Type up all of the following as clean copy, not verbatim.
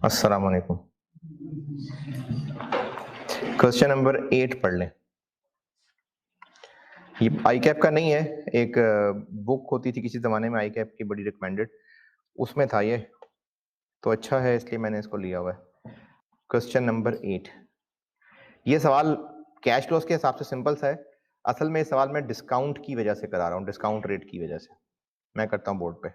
अस्सलाम वालेकुम। Question number 8 पढ़ लें। ये आई कैप का नहीं है, एक बुक होती थी किसी जमाने में आई कैप की, बड़ी रिकमेंडेड, उसमें था ये, तो अच्छा है इसलिए मैंने इसको लिया हुआ है। Question number 8। ये सवाल कैश लॉस के हिसाब से सिंपल सा है। असल में इस सवाल मैं डिस्काउंट की वजह से करा रहा हूँ, डिस्काउंट रेट की वजह से। मैं करता हूँ बोर्ड पे।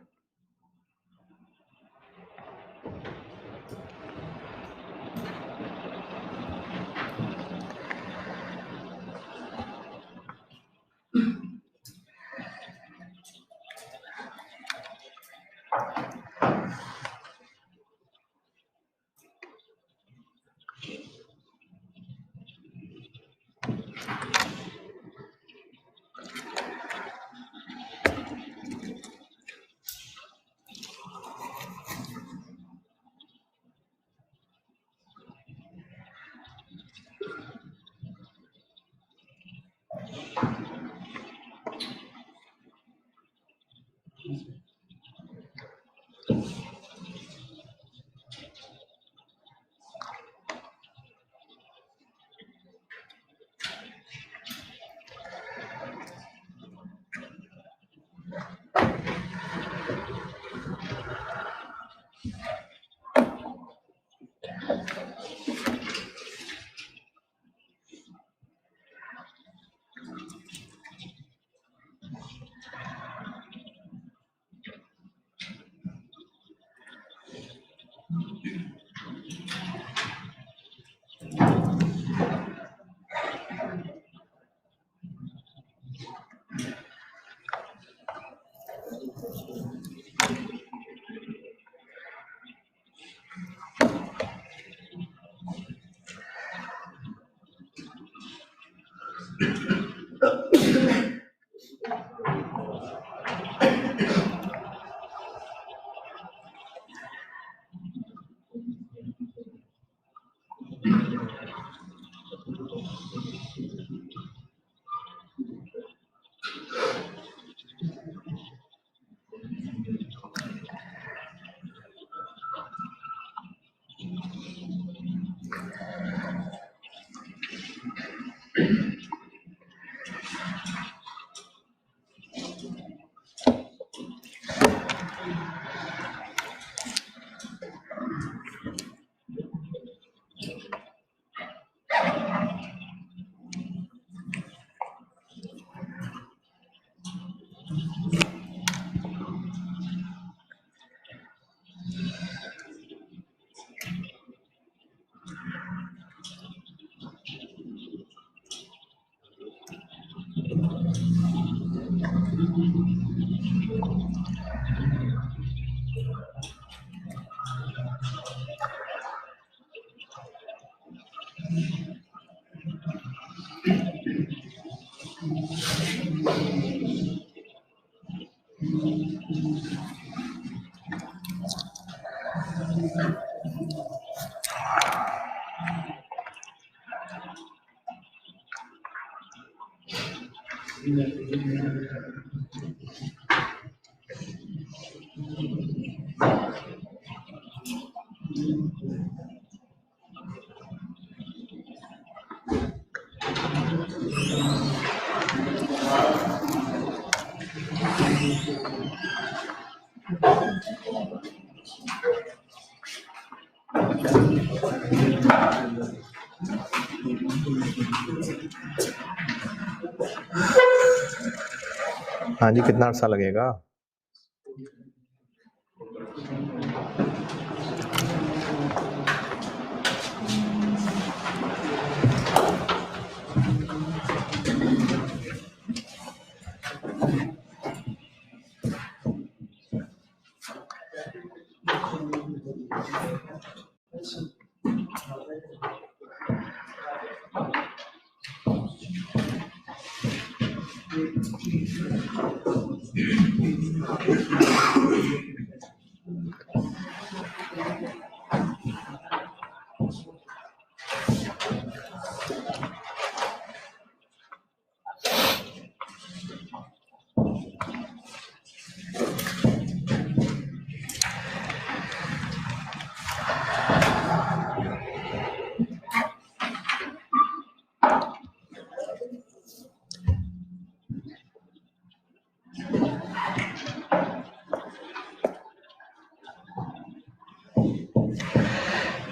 हाँ जी, कितना अर्सा लगेगा?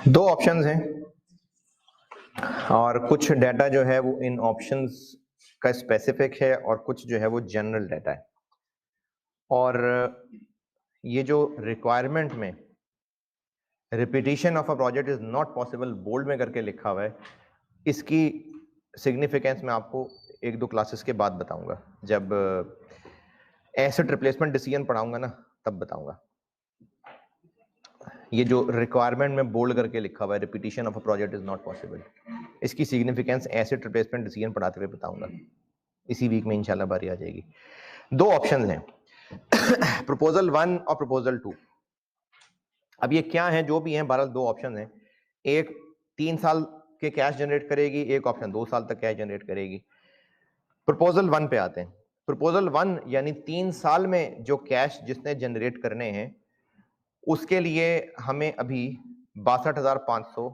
दो ऑप्शंस हैं और कुछ डाटा जो है वो इन ऑप्शंस का स्पेसिफिक है और कुछ जो है वो जनरल डाटा है। और ये जो रिक्वायरमेंट में repetition of a project is not possible bold में करके लिखा हुआ है, इसकी सिग्निफिकेंस मैं आपको एक दो क्लासेस के बाद बताऊंगा, जब एसेट रिप्लेसमेंट डिसीजन पढ़ाऊंगा ना तब बताऊंगा। ये जो रिक्वायरमेंट में बोल्ड करके लिखा हुआ है repetition of a project is not possible, इसकी सिग्निफिकेंस एसेट रिप्लेसमेंट डिसीजन पढ़ाते हुए बताऊंगा। इसी वीक में इंशाल्लाह बारी आ जाएगी। दो ऑप्शंस हैं, प्रपोजल 1 और प्रपोजल 2। अब ये क्या है, जो भी हैं, बहरहाल दो ऑप्शन हैं। एक 3 साल के कैश जनरेट करेगी, एक ऑप्शन 2 साल तक कैश जनरेट करेगी। प्रपोजल 1 पे आते हैं। प्रपोजल 1 यानी 3 साल में जो कैश जिसने जनरेट करने हैं उसके लिए हमें अभी 62,500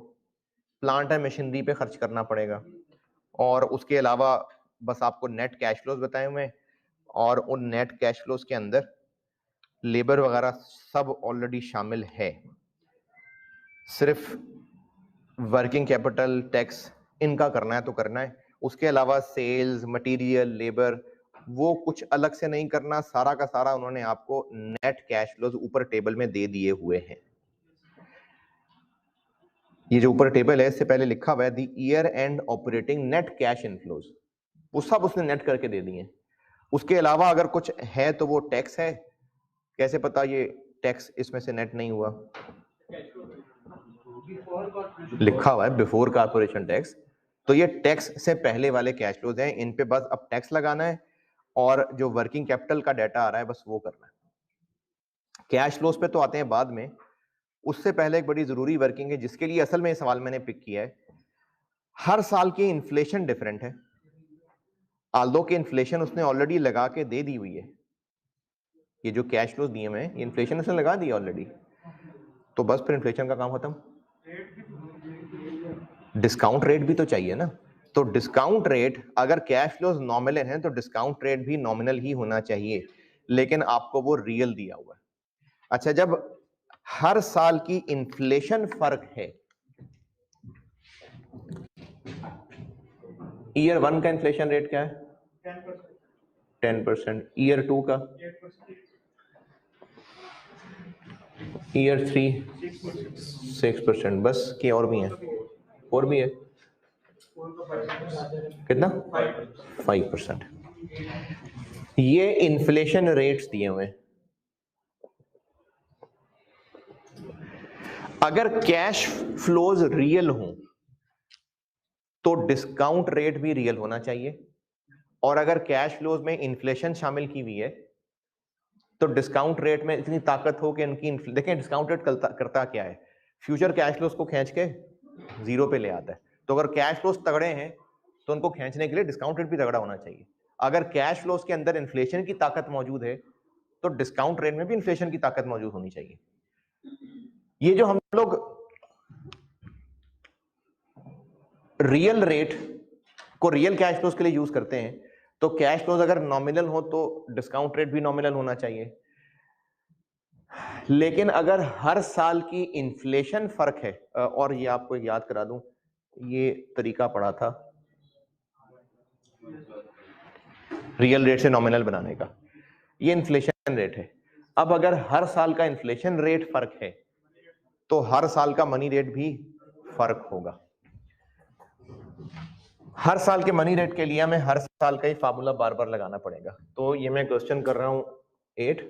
प्लांट एंड मशीनरी पे खर्च करना पड़ेगा, और उसके अलावा बस आपको नेट कैश फ्लोज बताए हुए हैं, और उन नेट कैश फ्लोज के अंदर लेबर वगैरह सब ऑलरेडी शामिल है। सिर्फ वर्किंग कैपिटल टैक्स इनका करना है तो करना है, उसके अलावा सेल्स मटेरियल लेबर वो कुछ अलग से नहीं करना, सारा का सारा उन्होंने आपको नेट कैश फ्लोज ऊपर टेबल में दे दिए हुए हैं। ये जो ऊपर टेबल है इससे पहले लिखा हुआ है the year and operating net cash inflows, वो सब उसने नेट करके दे दिए। उसके अलावा अगर कुछ है तो वो टैक्स है। कैसे पता ये टैक्स इसमें से नेट नहीं हुआ? लिखा हुआ है बिफोर कारपोरेशन टैक्स, तो ये टैक्स से पहले वाले कैश फ्लोज हैं, इन पे बस अब टैक्स लगाना है और जो वर्किंग कैपिटल का डाटा आ रहा है बस वो करना है। कैश फ्लोज पे तो आते हैं बाद में, उससे पहले एक बड़ी जरूरी वर्किंग है जिसके लिए असल में ये सवाल मैंने पिक किया है। हर साल की इन्फ्लेशन डिफरेंट है, आल्दो की इन्फ्लेशन उसने ऑलरेडी लगा के दे दी हुई है। ये जो कैश फ्लोज दिए हुए हैं ये इन्फ्लेशन उसने लगा दी ऑलरेडी, तो बस फिर इन्फ्लेशन का काम खत्म। डिस्काउंट रेट भी तो चाहिए ना, तो डिस्काउंट रेट अगर कैश फ्लोज नॉमिनल हैं तो डिस्काउंट रेट भी नॉमिनल ही होना चाहिए, लेकिन आपको वो रियल दिया हुआ है। अच्छा, जब हर साल की इन्फ्लेशन फर्क है, ईयर 1 का इन्फ्लेशन रेट क्या है? 10%। ईयर 2 का? ईयर 3 6%। बस कि और भी है? और भी है कितना? 5%। ये इन्फ्लेशन रेट्स दिए हुए हैं। अगर कैश फ्लोज रियल हो तो डिस्काउंट रेट भी रियल होना चाहिए, और अगर कैश फ्लोज में इन्फ्लेशन शामिल की हुई है तो डिस्काउंट रेट में इतनी ताकत हो कि उनकी देखें डिस्काउंट रेट करता क्या है, फ्यूचर कैश फ्लोज को खींच के जीरो पे ले आता है। तो अगर कैश फ्लोज तगड़े हैं तो उनको खींचने के लिए डिस्काउंट रेट भी तगड़ा होना चाहिए। अगर कैश फ्लोज के अंदर इन्फ्लेशन की ताकत मौजूद है तो डिस्काउंट रेट में भी इन्फ्लेशन की ताकत मौजूद होनी चाहिए। ये जो हम लोग रियल रेट को रियल कैश फ्लोज के लिए यूज करते हैं, तो कैश फ्लोज अगर नॉमिनल हो तो डिस्काउंट रेट भी नॉमिनल होना चाहिए। लेकिन अगर हर साल की इन्फ्लेशन फर्क है, और ये आपको याद करा दूं, ये तरीका पड़ा था रियल रेट से नॉमिनल बनाने का, ये इन्फ्लेशन रेट है। अब अगर हर साल का इन्फ्लेशन रेट फर्क है तो हर साल का मनी रेट भी फर्क होगा। हर साल के मनी रेट के लिए हमें हर साल का ही फार्मूला बार बार लगाना पड़ेगा। तो ये मैं क्वेश्चन कर रहा हूं 8,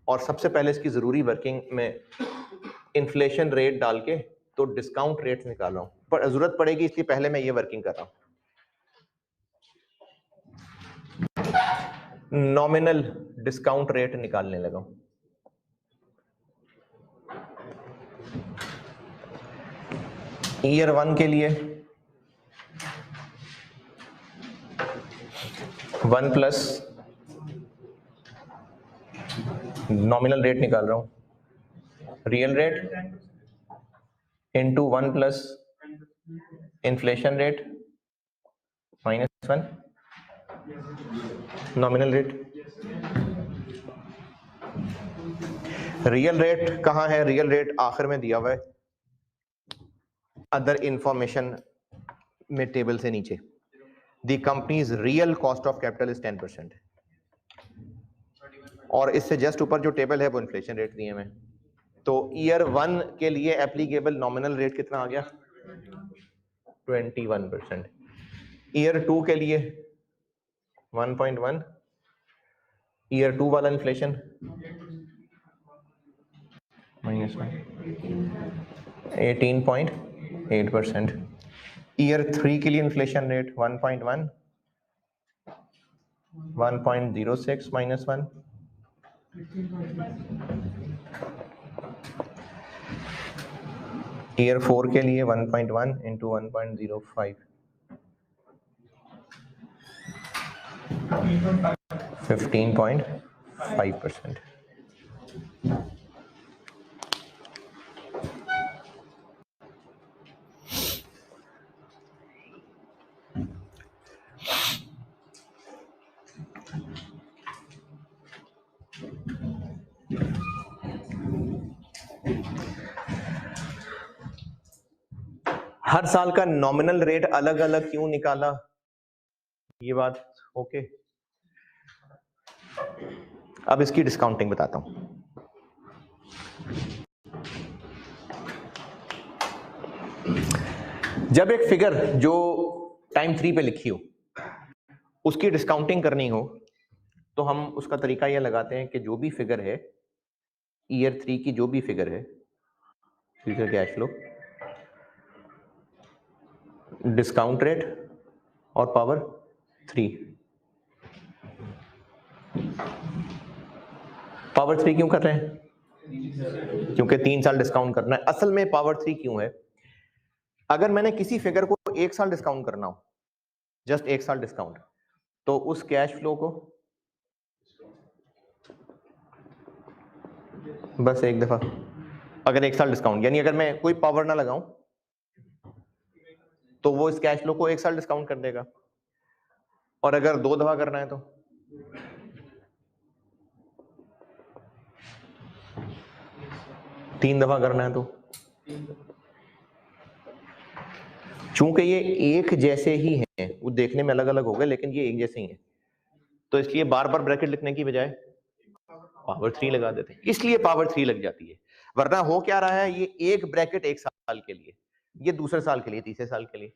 और सबसे पहले इसकी जरूरी वर्किंग में इन्फ्लेशन रेट डाल के तो डिस्काउंट रेट निकाल रहा हूं, पर जरूरत पड़ेगी इसलिए पहले मैं ये वर्किंग कर रहा हूं। नॉमिनल डिस्काउंट रेट निकालने लगा हूं। ईयर 1 के लिए 1 प्लस नॉमिनल रेट निकाल रहा हूं, real rate into 1 plus inflation rate -1 nominal rate. Real rate कहां है? रियल रेट आखिर में दिया हुआ है अदर इंफॉर्मेशन में टेबल से नीचे, the companies real cost of capital is 10%, और इससे जस्ट ऊपर जो टेबल है वो इन्फ्लेशन रेट दिए हुए। तो ईयर 1 के लिए एप्लीकेबल नॉमिनल रेट कितना आ गया? 21%। ईयर 2 के लिए 1.1, ईयर 2 वाला इन्फ्लेशन -18.8%। ईयर 3 के लिए इन्फ्लेशन रेट 1.1, 1.06 -1, ईयर 4 के लिए 1.1 इंटू 1.05, 15.5%। हर साल का नॉमिनल रेट अलग अलग क्यों निकाला, ये बात ओके। अब इसकी डिस्काउंटिंग बताता हूं। जब एक फिगर जो टाइम 3 पे लिखी हो उसकी डिस्काउंटिंग करनी हो तो हम उसका तरीका यह लगाते हैं कि जो भी फिगर है ईयर 3 की, जो भी फिगर है future cash flow, discount rate और पावर 3। पावर 3 क्यों कर रहे हैं? क्योंकि 3 साल डिस्काउंट करना है। असल में पावर 3 क्यों है? अगर मैंने किसी फिगर को 1 साल डिस्काउंट करना हो, जस्ट 1 साल डिस्काउंट, तो उस कैश फ्लो को बस एक दफा, अगर 1 साल डिस्काउंट, यानी अगर मैं कोई पावर ना लगाऊं तो वो इस कैश फ्लो को 1 साल डिस्काउंट कर देगा, और अगर 2 दफा करना है तो 3 दफा करना है तो, चूंकि ये एक जैसे ही हैं, वो देखने में अलग अलग हो गए लेकिन ये एक जैसे ही हैं, तो इसलिए बार बार ब्रैकेट लिखने की बजाय पावर 3 लगा देते हैं, इसलिए पावर 3 लग जाती है। वरना हो क्या रहा है, ये एक ब्रैकेट 1 साल के लिए, ये दूसरे साल के लिए, तीसरे साल के लिए।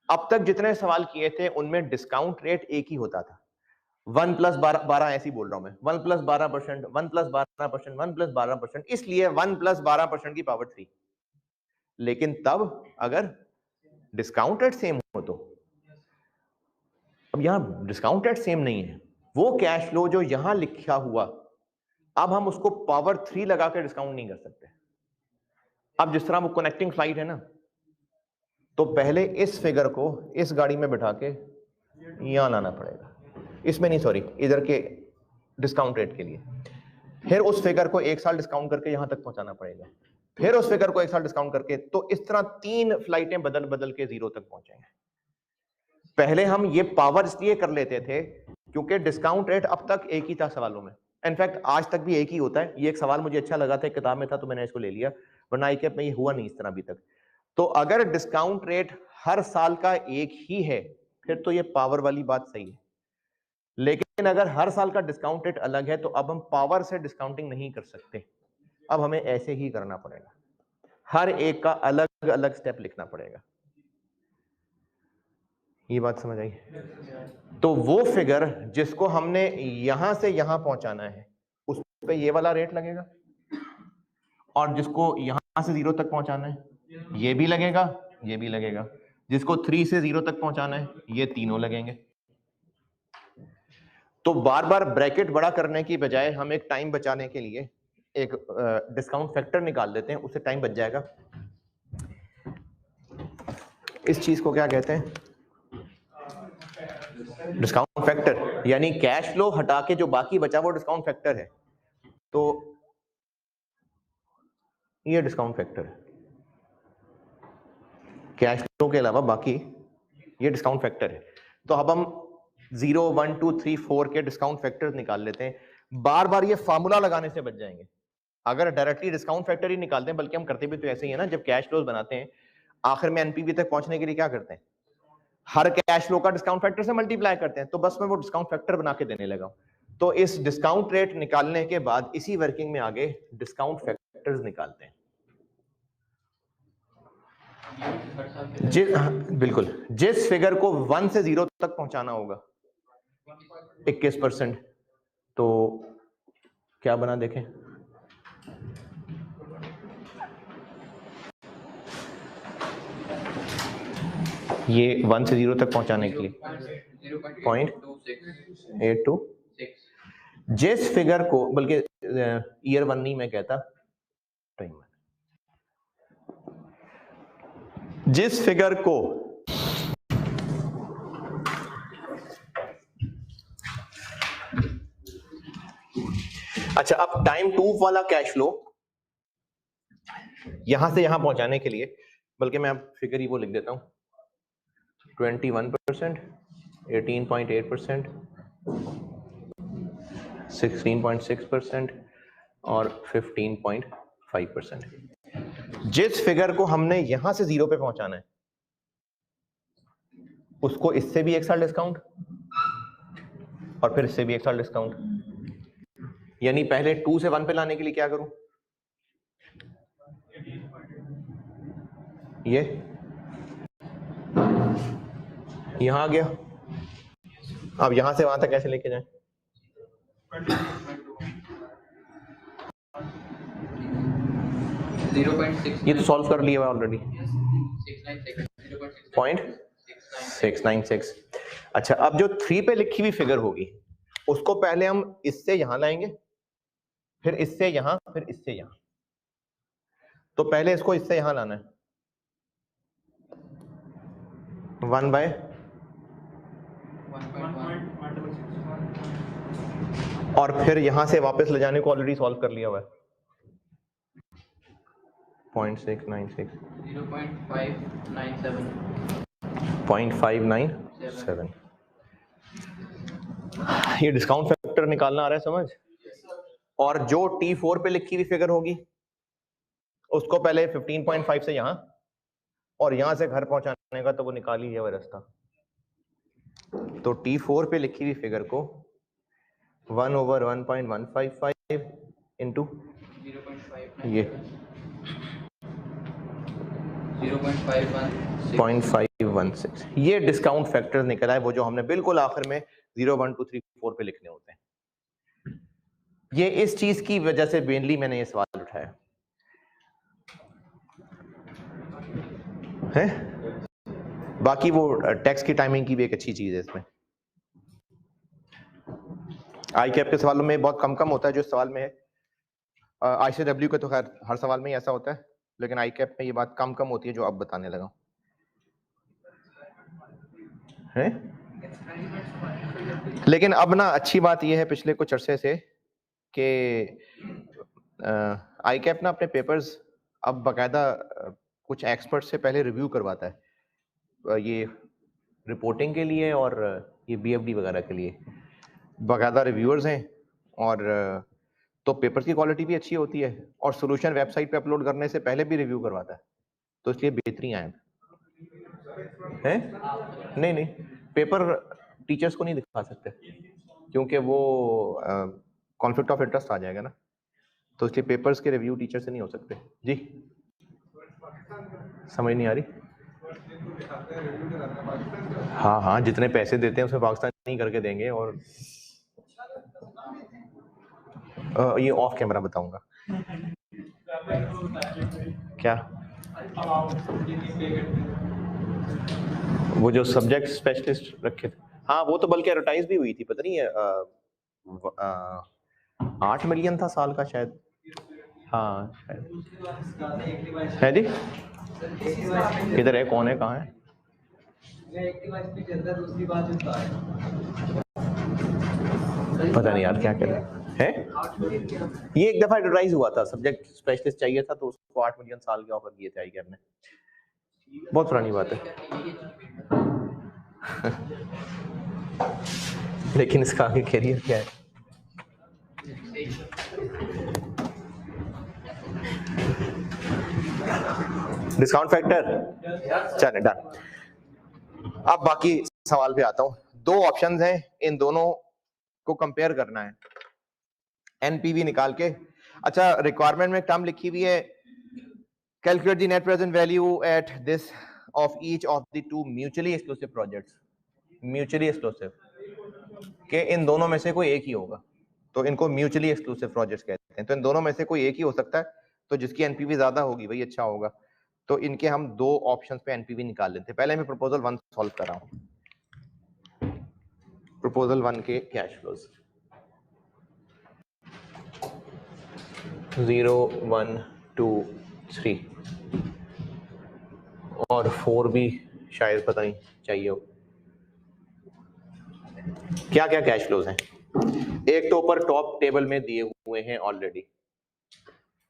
अब तक जितने सवाल किए थे उनमें डिस्काउंट रेट एक ही होता था, 1 + 12, ऐसे ही बोल रहा हूं मैं, 1 + 12%, 1 + 12%, 1 + 12%, इसलिए 1 + 12% की पावर 3। लेकिन तब अगर डिस्काउंट रेट सेम हो तो, अब यहां डिस्काउंट रेट सेम नहीं है, वो कैश फ्लो जो यहां लिखा हुआ, अब हम उसको पावर 3 लगा के डिस्काउंट नहीं कर सकते। अब जिस तरह वो कनेक्टिंग फ्लाइट है ना, तो पहले इस फिगर को इस गाड़ी में बिठा के यहां लाना पड़ेगा, इसमें नहीं, सॉरी, इधर के डिस्काउंट रेट के लिए। फिर उस फिगर को 1 साल डिस्काउंट करके यहां तक पहुंचाना पड़ेगा, फिर उस फिगर को 1 साल डिस्काउंट करके, तो इस तरह 3 फ्लाइटें बदल बदल के 0 तक पहुंचेंगे। पहले हम ये पावर इसलिए कर लेते थे क्योंकि डिस्काउंट रेट अब तक एक ही था सवालों में, इनफैक्ट आज तक भी एक ही होता है। ये एक सवाल मुझे अच्छा लगा था, किताब में था तो मैंने इसको ले लिया, वरना आई कैप में ये हुआ नहीं इस तरह अभी तक। तो अगर डिस्काउंट रेट हर साल का एक ही है फिर तो ये पावर वाली बात सही है, लेकिन अगर हर साल का डिस्काउंट रेट अलग है तो अब हम पावर से डिस्काउंटिंग नहीं कर सकते, अब हमें ऐसे ही करना पड़ेगा, हर एक का अलग अलग स्टेप लिखना पड़ेगा। ये बात समझ आई? तो वो फिगर जिसको हमने यहां से यहां पहुंचाना है उस पे ये वाला रेट लगेगा, और जिसको यहां से 0 तक पहुंचाना है ये भी लगेगा, ये भी लगेगा, जिसको 3 से 0 तक पहुंचाना है ये तीनों लगेंगे। तो बार बार ब्रैकेट बड़ा करने की बजाय हम एक टाइम बचाने के लिए एक डिस्काउंट फैक्टर निकाल देते हैं, उससे टाइम बच जाएगा। इस चीज को क्या कहते हैं? डिस्काउंट फैक्टर, यानी कैश फ्लो हटा के जो बाकी बचा वो डिस्काउंट फैक्टर है। तो ये डिस्काउंट फैक्टर है, कैश फ्लो के अलावा बाकी ये डिस्काउंट फैक्टर है। तो अब हम 0, 1, 2, 3, 4 के डिस्काउंट फैक्टर्स निकाल लेते हैं, बार बार ये फार्मूला लगाने से बच जाएंगे। अगर डायरेक्टली डिस्काउंट फैक्टर ही निकालते हैं, बल्कि हम करते भी तो ऐसे ही है ना, जब कैश फ्लोज बनाते हैं, आखिर में एनपीवी तक पहुंचने के लिए क्या करते हैं, हर कैश फ्लो का डिस्काउंट फैक्टर से मल्टीप्लाई करते हैं। तो बस मैं वो डिस्काउंट फैक्टर बना के देने लगा। तो इस डिस्काउंट रेट निकालने के बाद इसी वर्किंग में आगे डिस्काउंट फैक्टर्स निकालते हैं। बिल्कुल, जिस फिगर को 1 से 0 तक पहुंचाना होगा 21%, तो क्या बना देखें, ये 1 से 0 तक पहुंचाने के लिए 0.82, जिस फिगर को, बल्कि ईयर 1 नहीं मैं कहता, जिस फिगर को अच्छा, अब टाइम 2 वाला कैश फ्लो यहां से यहां पहुंचाने के लिए, बल्कि मैं अब फिगर ही वो लिख देता हूं, 21%, 18.8%, 16.6% और 15.5%। जिस फिगर को हमने यहां से 0 पे पहुंचाना है उसको इससे भी 1 साल डिस्काउंट और फिर इससे भी 1 साल डिस्काउंट। यानी पहले 2 से 1 पे लाने के लिए क्या करूं, ये यहां आ गया, अब यहां से वहां तक कैसे लेके जाएं, ये तो सॉल्व कर लिया हुआ ऑलरेडी, 0.696। अच्छा, अब जो 3 पे लिखी हुई फिगर होगी उसको पहले हम इससे यहां लाएंगे, फिर इससे यहां, फिर इससे यहां। तो पहले इसको इससे यहां लाना है, 1/, और फिर यहां से वापस ले जाने को ऑलरेडी सॉल्व कर लिया हुआ है, 0.696, 0.597। ये डिस्काउंट फैक्टर निकालना आ रहा है समझ। और जो T4 पे लिखी हुई फिगर होगी उसको पहले 15.5 से यहां और यहां से घर पहुंचाने का, तो वो निकाल ही है रास्ता। तो T4 पे लिखी हुई फिगर को 1/1.155 इंटू ये 0.516, ये डिस्काउंट फैक्टर निकला है, वो जो हमने बिल्कुल आखिर में 0, 1, 2, 3, 4 पे लिखने होते हैं। ये इस चीज की वजह से मेनली मैंने ये सवाल उठाया है। बाकी वो टैक्स की टाइमिंग की भी एक अच्छी चीज है इसमें। आई कैप के सवालों में बहुत कम होता है जो सवाल में है, ICW के तो खैर हर सवाल में ही ऐसा होता है, लेकिन आई कैप में ये बात कम होती है जो अब बताने लगा है। लेकिन अब ना अच्छी बात यह है पिछले कुछ अरसे से कि आई कैप ना अपने पेपर्स अब बाकायदा कुछ एक्सपर्ट से पहले रिव्यू करवाता है, ये रिपोर्टिंग के लिए और ये BFD वगैरह के लिए बाकायदा रिव्यूअर्स हैं, और तो पेपर की क्वालिटी भी अच्छी होती है, और सॉल्यूशन वेबसाइट पे अपलोड करने से पहले भी रिव्यू करवाता है, तो इसलिए बेहतरीन आए हैं। नहीं, पेपर टीचर्स को नहीं दिखा सकते क्योंकि वो कॉन्फ्लिक्ट ऑफ इंटरेस्ट आ जाएगा ना, तो इसलिए पेपर्स के रिव्यू टीचर से नहीं हो सकते। जी समझ नहीं आ रही। हाँ, जितने पैसे देते हैं उसमें पाकिस्तान नहीं करके देंगे, और ये ऑफ कैमरा बताऊंगा क्या, वो जो सब्जेक्ट स्पेशलिस्ट रखे थे, हाँ वो तो बल्कि एडवर्टाइज भी हुई थी, पता नहीं है 8 मिलियन था साल का शायद। हाँ है जी, किधर है, कौन है, कहाँ है, पता नहीं यार क्या कह रहे हैं। ये एक दफा एडवर्टाइज हुआ था, सब्जेक्ट स्पेशलिस्ट चाहिए था तो उसको 8 मिलियन साल के ऑफर किए थे आई कैप ने, बहुत पुरानी बात है। लेकिन इसका आगे कैरियर क्या है। डिस्काउंट फैक्टर, चले डन। अब बाकी सवाल पे आता हूं। दो ऑप्शंस हैं, इन दोनों को कंपेयर करना है एनपीवी निकाल के। अच्छा, रिक्वायरमेंट में टर्म लिखी हुई है, calculate the net present value at this of each of the two mutually exclusive projects. Mutually exclusive के इन दोनों में से कोई एक ही होगा, तो इनको म्यूचुअली एक्सक्लूसिव प्रोजेक्ट्स कहते हैं। तो इन दोनों में से कोई एक ही हो सकता है, तो जिसकी एनपीवी ज्यादा होगी वही अच्छा होगा। तो इनके हम दो ऑप्शंस पे एनपीवी निकाल लेते हैं। पहले मैं प्रपोजल 1 सॉल्व कर रहा हूं। प्रपोजल 1 के कैश फ्लोज 0 1 2 3 और 4 भी शायद पता नहीं चाहिए हो। क्या क्या कैश फ्लोज हैं? एक तो ऊपर टॉप टेबल में दिए हुए हैं already,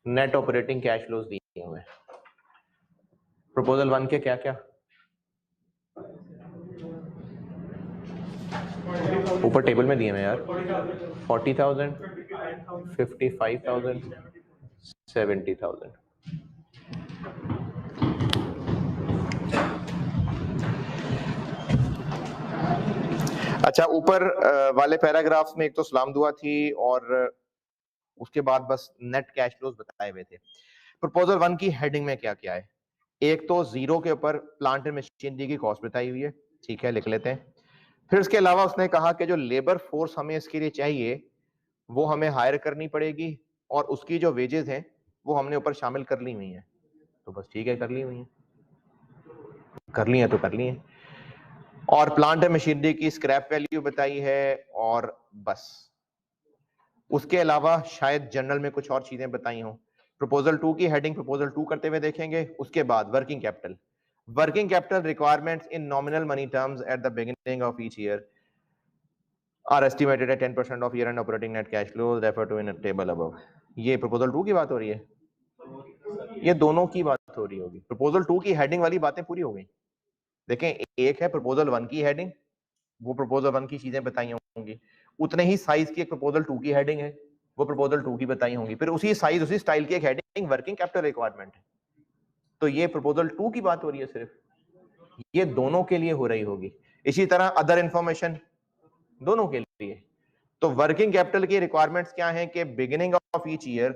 net operating cash flows दिए हुए हैं। प्रपोजल 1 के क्या क्या? ऊपर टेबल में दिए हैं यार, 40,000, 55,000, 70,000। अच्छा, ऊपर वाले पैराग्राफ में एक तो सलाम दुआ थी और उसके बाद बस नेट कैश फ्लोज बताए हुए थे। प्रपोजल 1 की हेडिंग में क्या क्या है? एक तो जीरो के ऊपर प्लांट एंड मशीनरी की कॉस्ट बताई हुई है, ठीक है, लिख लेते हैं। फिर उसके अलावा उसने कहा कि जो लेबर फोर्स हमें इसके लिए चाहिए वो हमें हायर करनी पड़ेगी और उसकी जो वेजेस हैं वो हमने ऊपर शामिल कर ली हुई हैं। तो बस ठीक है, कर ली हुई हैं, कर ली है तो कर ली है। और प्लांट एंड मशीनरी की स्क्रैप वैल्यू बताई है और बस। उसके अलावा शायद जनरल में कुछ और चीजें बताई हों। प्रपोजल 2 की हेडिंग प्रपोजल 2 करते हुए देखेंगे। उसके बाद working capital, working capital requirements in nominal money terms at the beginning of each year are estimated at 10% of year-end operating net cash flows referred to in a table above। ये proposal 2 की बात हो रही है, ये दोनों की बात हो रही होगी। प्रपोजल 2 की हेडिंग वाली बातें पूरी हो गई। देखें, एक है प्रपोजल 1 की हेडिंग, वो प्रपोजल 1 की चीजें बताई होंगी। उतने ही साइज की एक प्रपोजल 2 की हेडिंग है, वो प्रपोजल 2 की बताई होंगी। फिर उसी साइज उसी स्टाइल की एक हेडिंग वर्किंग कैपिटल रिक्वायरमेंट है। तो ये प्रपोजल 2 की बात हो रही है सिर्फ, ये दोनों के लिए हो रही होगी। इसी तरह अदर इंफॉर्मेशन दोनों के लिए। तो वर्किंग कैपिटल की रिक्वायरमेंट्स क्या है कि beginning of each year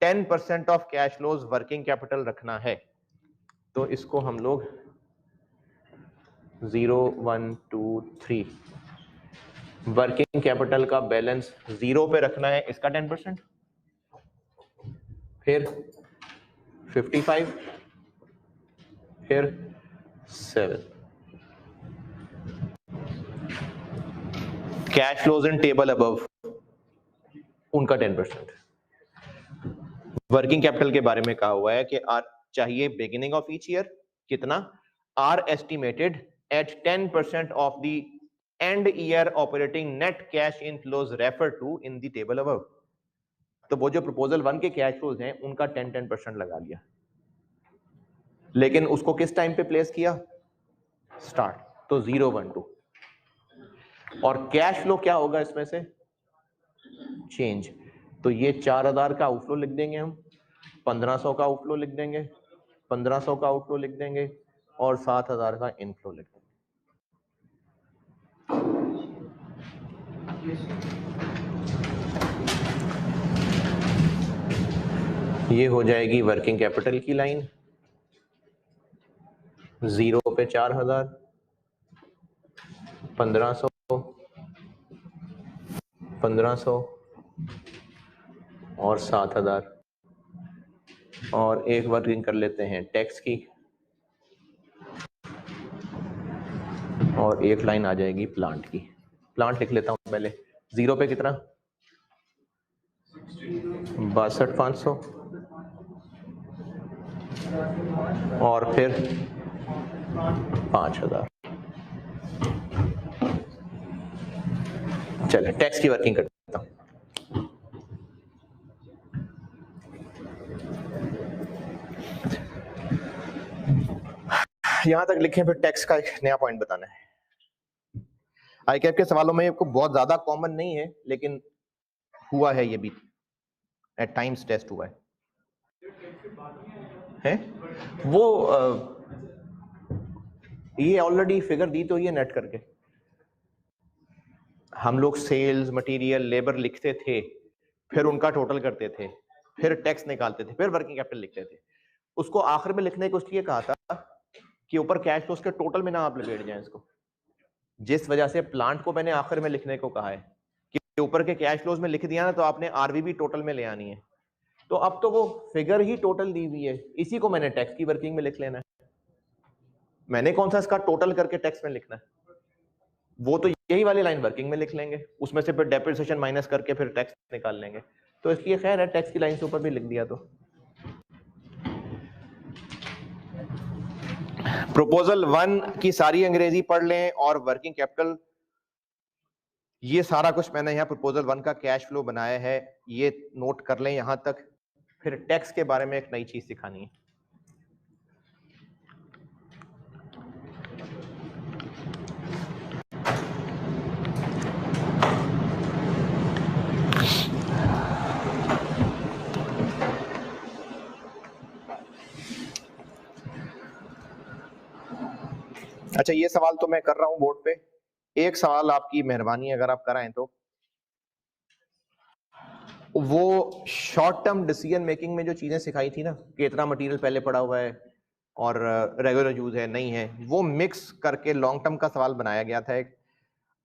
10% of cash flows working capital रखना है। तो इसको हम लोग 0 1 2 3 वर्किंग कैपिटल का बैलेंस 0 पे रखना है, इसका 10%। फिर 55, फिर 7 cash flows in table above, उनका 10%। वर्किंग कैपिटल के बारे में कहा हुआ है कि चाहिए बिगिनिंग ऑफ ईच ईयर कितना, are estimated at 10% of the end year operating net cash inflows refer to in the table above. तो वो जो प्रपोजल 1 के कैश फ्लोज हैं उनका 10% लगा लिया, लेकिन उसको किस टाइम पे प्लेस किया? स्टार्ट। तो 0 1 2 और कैश फ्लो क्या होगा इसमें से? चेंज। तो ये 4,000 का आउटफ्लो लिख देंगे हम, 1,500 का आउटफ्लो लिख देंगे, 1,500 का आउटफ्लो लिख देंगे और 7,000 का इनफ्लो लिख देंगे। ये हो जाएगी वर्किंग कैपिटल की लाइन। 0 पे 4,000, 1,500, 1,500 और 7,000। और एक वर्किंग कर लेते हैं टैक्स की, और एक लाइन आ जाएगी प्लांट की। प्लांट लिख लेता हूं पहले। 0 पे कितना? 62,500 और फिर 5,000। चले टैक्स की वर्किंग करता हूं। यहां तक लिखें, फिर टैक्स का एक नया पॉइंट बताना है। आईकैप के सवालों में आपको बहुत ज्यादा कॉमन नहीं है, लेकिन हुआ है ये भी, एट टाइम्स टेस्ट हुआ है। है वो ये ऑलरेडी फिगर दी तो ये नेट करके हम लोग सेल्स मटेरियल लेबर लिखते थे, फिर उनका टोटल करते थे, फिर टैक्स निकालते थे, फिर वर्किंग कैपिटल लिखते थे। उसको आखिर में लिखने को इसलिए कहा था कि ऊपर कैश फ्लो के टोटल में ना आप लपेट जाएं इसको। जिस वजह से प्लांट को मैंने आखिर में लिखने को कहा है कि ऊपर के कैश फ्लोज में लिख दिया ना तो आपने आरवीबी टोटल में ले आनी है। तो अब तो वो फिगर ही टोटल दी हुई है, इसी को मैंने टैक्स की वर्किंग में लिख लेना है। मैंने कौन सा इसका टोटल करके टैक्स में लिखना है? वो तो यही वाली लाइन वर्किंग में लिख लेंगे, उसमें से फिर डेप्रिसिएशन माइनस करके फिर टैक्स निकाल लेंगे। तो इसलिए खैर है टैक्स की लाइन से ऊपर भी लिख दिया। तो प्रपोजल 1 की सारी अंग्रेजी पढ़ लें और वर्किंग कैपिटल, ये सारा कुछ मैंने यहाँ प्रपोजल 1 का कैश फ्लो बनाया है, ये नोट कर लें यहां तक। फिर टैक्स के बारे में एक नई चीज सिखानी है। अच्छा, ये सवाल तो मैं कर रहा हूं बोर्ड पे। एक सवाल आपकी मेहरबानी अगर आप कराएं तो, वो शॉर्ट टर्म डिसीजन मेकिंग में जो चीजें सिखाई थी ना कि इतना मटेरियल पहले पड़ा हुआ है और रेगुलर यूज है नहीं है, वो मिक्स करके लॉन्ग टर्म का सवाल बनाया गया था एक।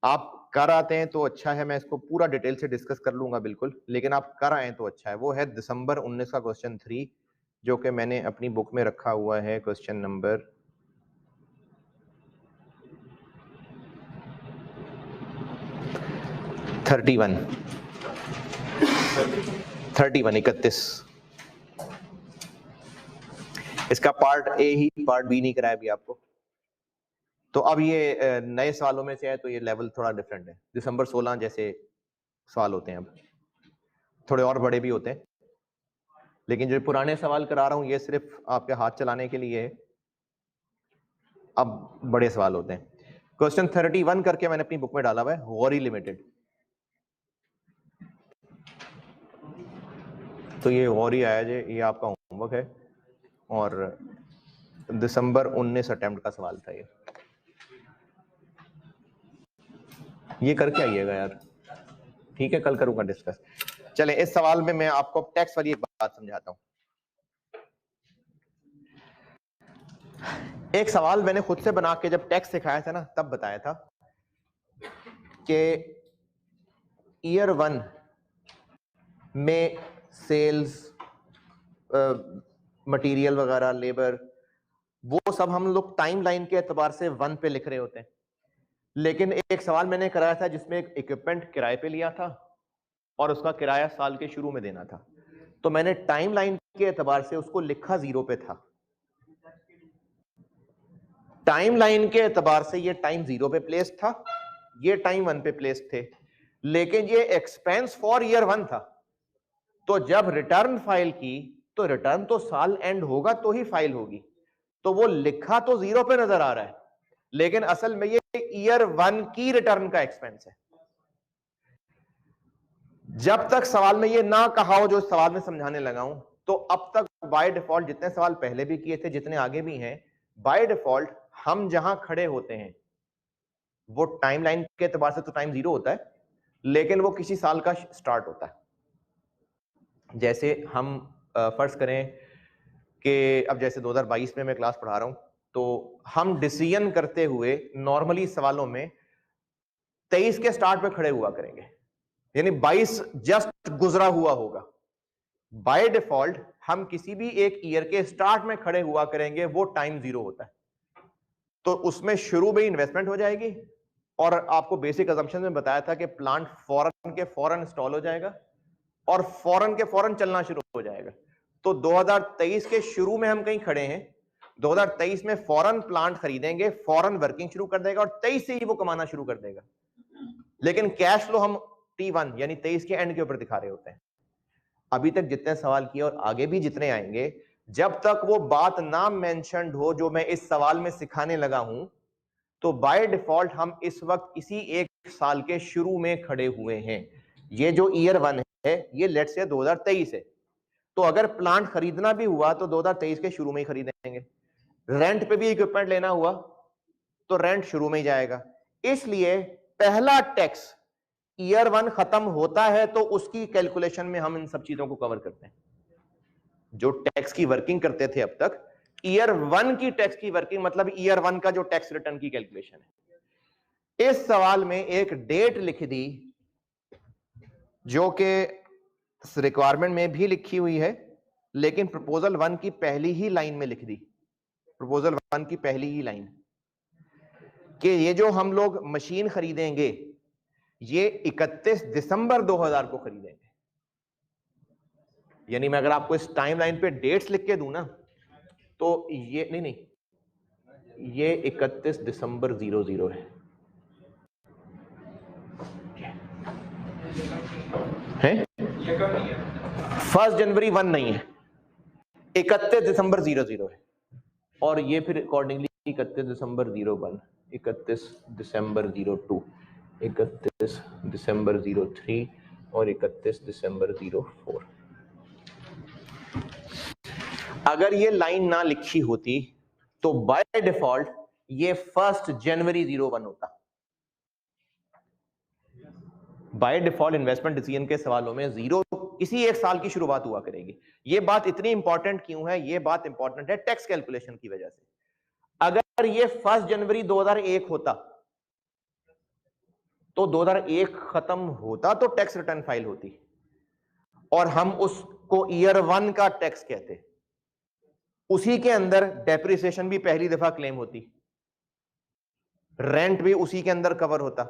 आप कर आते हैं तो अच्छा है, मैं इसको पूरा डिटेल से डिस्कस कर लूंगा बिल्कुल, लेकिन आप कर आए तो अच्छा है। वो है दिसंबर 19 का क्वेश्चन 3, जो कि मैंने अपनी बुक में रखा हुआ है, क्वेश्चन नंबर 31। इसका पार्ट ए ही, पार्ट बी नहीं कराया भी आपको। तो अब ये नए सवालों में से है तो ये लेवल थोड़ा डिफरेंट है। दिसंबर 16 जैसे सवाल होते हैं, अब थोड़े और बड़े भी होते हैं, लेकिन जो पुराने सवाल करा रहा हूं ये सिर्फ आपके हाथ चलाने के लिए है, अब बड़े सवाल होते हैं। क्वेश्चन 31 करके मैंने अपनी बुक में डाला हुआ है, गौरी लिमिटेड। तो ये गौरी आया जे, ये आपका होमवर्क है और दिसंबर 19 अटेम्प्ट का सवाल था ये करके आइएगा यार, ठीक है? कल करूंगा डिस्कस। चले, इस सवाल में मैं आपको टैक्स वाली एक बात समझाता हूं। एक सवाल मैंने खुद से बना के जब टैक्स सिखाया था ना तब बताया था कि ईयर 1 में सेल्स, मटेरियल वगैरह, लेबर, वो सब हम लोग टाइम लाइन के एतबार से 1 पे लिख रहे होते हैं। लेकिन एक सवाल मैंने कराया था जिसमें एक इक्विपमेंट किराए पे लिया था और उसका किराया साल के शुरू में देना था, तो मैंने टाइम लाइन के एतबार से उसको लिखा 0 पे था। टाइम लाइन के एतबार से ये टाइम 0 पे प्लेस था, ये टाइम 1 पे प्लेस थे, लेकिन ये एक्सपेंस फॉर ईयर 1 था। तो जब रिटर्न फाइल की तो रिटर्न तो साल एंड होगा तो ही फाइल होगी, तो वो लिखा तो 0 पे नजर आ रहा है, लेकिन असल में ये ईयर 1 की रिटर्न का एक्सपेंस है। जब तक सवाल में ये ना कहा हो जो सवाल में समझाने लगा हूं, तो अब तक बाय डिफॉल्ट जितने सवाल पहले भी किए थे, जितने आगे भी हैं, बाय डिफॉल्ट हम जहां खड़े होते हैं वो टाइम लाइन के एतबार से तो टाइम 0 होता है, लेकिन वो किसी साल का स्टार्ट होता है। जैसे हम फर्ज करें कि अब जैसे 2022 में मैं क्लास पढ़ा रहा हूं, तो हम डिसीजन करते हुए नॉर्मली सवालों में 23 के स्टार्ट पे खड़े हुआ करेंगे, यानी 22 जस्ट गुजरा हुआ होगा। बाय डिफॉल्ट हम किसी भी एक ईयर के स्टार्ट में खड़े हुआ करेंगे, वो टाइम 0 होता है। तो उसमें शुरू में इन्वेस्टमेंट हो जाएगी और आपको बेसिक अजम्पशन में बताया था कि प्लांट फौरन के फौरन इंस्टॉल हो जाएगा और फौरन के फौरन चलना शुरू हो जाएगा। तो 2023 के शुरू में हम कहीं खड़े हैं, 2023 में फौरन प्लांट खरीदेंगे, फौरन वर्किंग शुरू कर देगा और 23 से ही वो कमाना शुरू कर देगा। लेकिन कैश फ्लो हम T1 यानी 23 के एंड के ऊपर दिखा रहे होते हैं। अभी तक जितने सवाल किए और आगे भी जितने आएंगे, जब तक वो बात ना मेंशन्ड हो जो मैं इस सवाल में सिखाने लगा हूं, तो बाय डिफॉल्ट हम इस वक्त इसी एक साल के शुरू में खड़े हुए हैं। ये जो ईयर 1 है ये लेट्स से 2023 है, तो अगर प्लांट खरीदना भी हुआ तो 2023 के शुरू में ही खरीदेंगे, रेंट पे भी इक्विपमेंट लेना हुआ तो रेंट शुरू में ही जाएगा। इसलिए पहला टैक्स ईयर 1 खत्म होता है तो उसकी कैलकुलेशन में हम इन सब चीजों को कवर करते हैं। जो टैक्स की वर्किंग करते थे अब तक, ईयर 1 की टैक्स की वर्किंग मतलब ईयर 1 का जो टैक्स रिटर्न की कैलकुलेशन है। इस सवाल में एक डेट लिख दी जो कि रिक्वायरमेंट में भी लिखी हुई है, लेकिन प्रपोजल 1 की पहली ही लाइन में लिख दी। प्रपोजल 1 की पहली ही लाइन कि ये जो हम लोग मशीन खरीदेंगे ये 31 दिसंबर 2000 को खरीदेंगे। यानी मैं अगर आपको इस टाइमलाइन पे डेट्स लिख के दूं ना तो ये नहीं, ये 31 दिसंबर 00 है 1 जनवरी 1 नहीं है, 31 दिसंबर 00 है। और ये फिर अकॉर्डिंगली 31 दिसंबर 01, 31 दिसंबर 02, 31 दिसंबर 03 और 31 दिसंबर 04। अगर ये लाइन ना लिखी होती तो बाय डिफॉल्ट ये 1 जनवरी 01 होता। बाय डिफॉल्ट इन्वेस्टमेंट डिसीजन के सवालों में 0 किसी एक साल की शुरुआत हुआ करेगी। ये बात इतनी इंपॉर्टेंट क्यों है? ये बात इंपॉर्टेंट है टैक्स कैलकुलेशन की वजह से। अगर ये 1 जनवरी 2001 होता तो 2001 खत्म होता तो टैक्स रिटर्न फाइल होती और हम उसको ईयर 1 का टैक्स कहते। उसी के अंदर डेप्रिसिएशन भी पहली दफा क्लेम होती, रेंट भी उसी के अंदर कवर होता।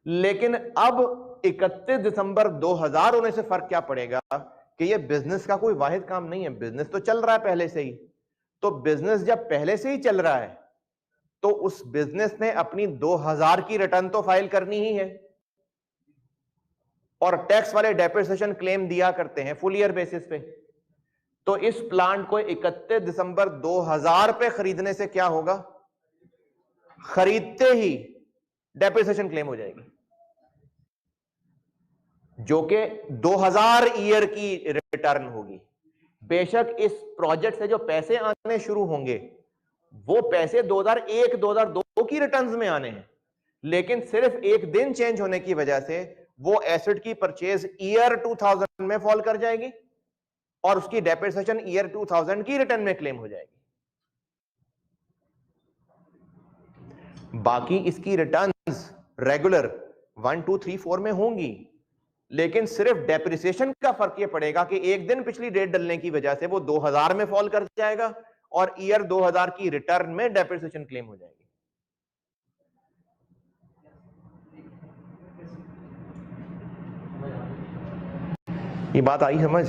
लेकिन अब 31 दिसंबर 2000 होने से फर्क क्या पड़ेगा कि ये बिजनेस का कोई वाहिद काम नहीं है, बिजनेस तो चल रहा है पहले से ही। तो बिजनेस जब पहले से ही चल रहा है तो उस बिजनेस ने अपनी 2000 की रिटर्न तो फाइल करनी ही है और टैक्स वाले डेप्रिसिएशन क्लेम दिया करते हैं फुल ईयर बेसिस पे। तो इस प्लांट को 31 दिसंबर 2000 पे खरीदने से क्या होगा? खरीदते ही डेप्रिसिएशन क्लेम हो जाएगी जो कि 2000 ईयर की रिटर्न होगी। बेशक इस प्रोजेक्ट से जो पैसे आने शुरू होंगे वो पैसे 2001 2002 की रिटर्न्स में आने हैं, लेकिन सिर्फ एक दिन चेंज होने की वजह से वो एसेट की परचेज ईयर 2000 में फॉल कर जाएगी और उसकी डेप्रिसिएशन ईयर 2000 की रिटर्न में क्लेम हो जाएगी। बाकी इसकी रिटर्न्स रेगुलर 1 2 3 4 में होंगी, लेकिन सिर्फ डेप्रिसिएशन का फर्क ये पड़ेगा कि एक दिन पिछली डेट डलने की वजह से वो 2000 में फॉल कर जाएगा और ईयर 2000 की रिटर्न में डेप्रिसिएशन क्लेम हो जाएगी। ये बात आई समझ?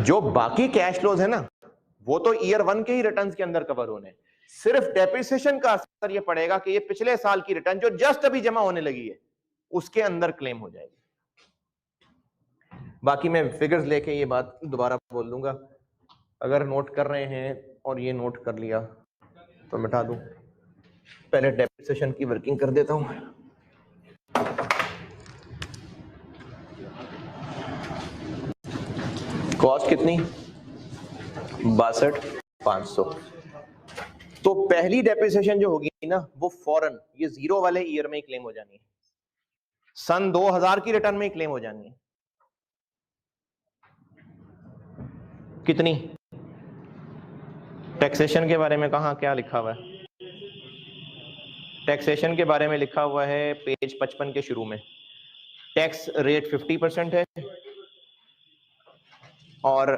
जो बाकी कैश फ्लोज है ना वो तो ईयर 1 के ही रिटर्न्स के अंदर कवर होने, सिर्फ डेप्रिसिएशन का असर ये पड़ेगा कि ये पिछले साल की रिटर्न जो जस्ट अभी जमा होने लगी है उसके अंदर क्लेम हो जाएगी। बाकी मैं फिगर्स लेके ये बात दोबारा बोल दूंगा, अगर नोट कर रहे हैं और ये नोट कर लिया तो मिटा दूं। पहले डेप्रिसिएशन की वर्किंग कर देता हूं। कॉस्ट कितनी? 62,500। तो पहली डेप्रिसिएशन जो होगी ना वो फौरन ये 0 वाले ईयर में ही क्लेम हो जानी है, सन 2000 की रिटर्न में ही क्लेम हो जानी है। कितनी? टैक्सेशन के बारे में कहां क्या लिखा हुआ है? टैक्सेशन के बारे में लिखा हुआ है पेज 55 के शुरू में। टैक्स रेट 50% है और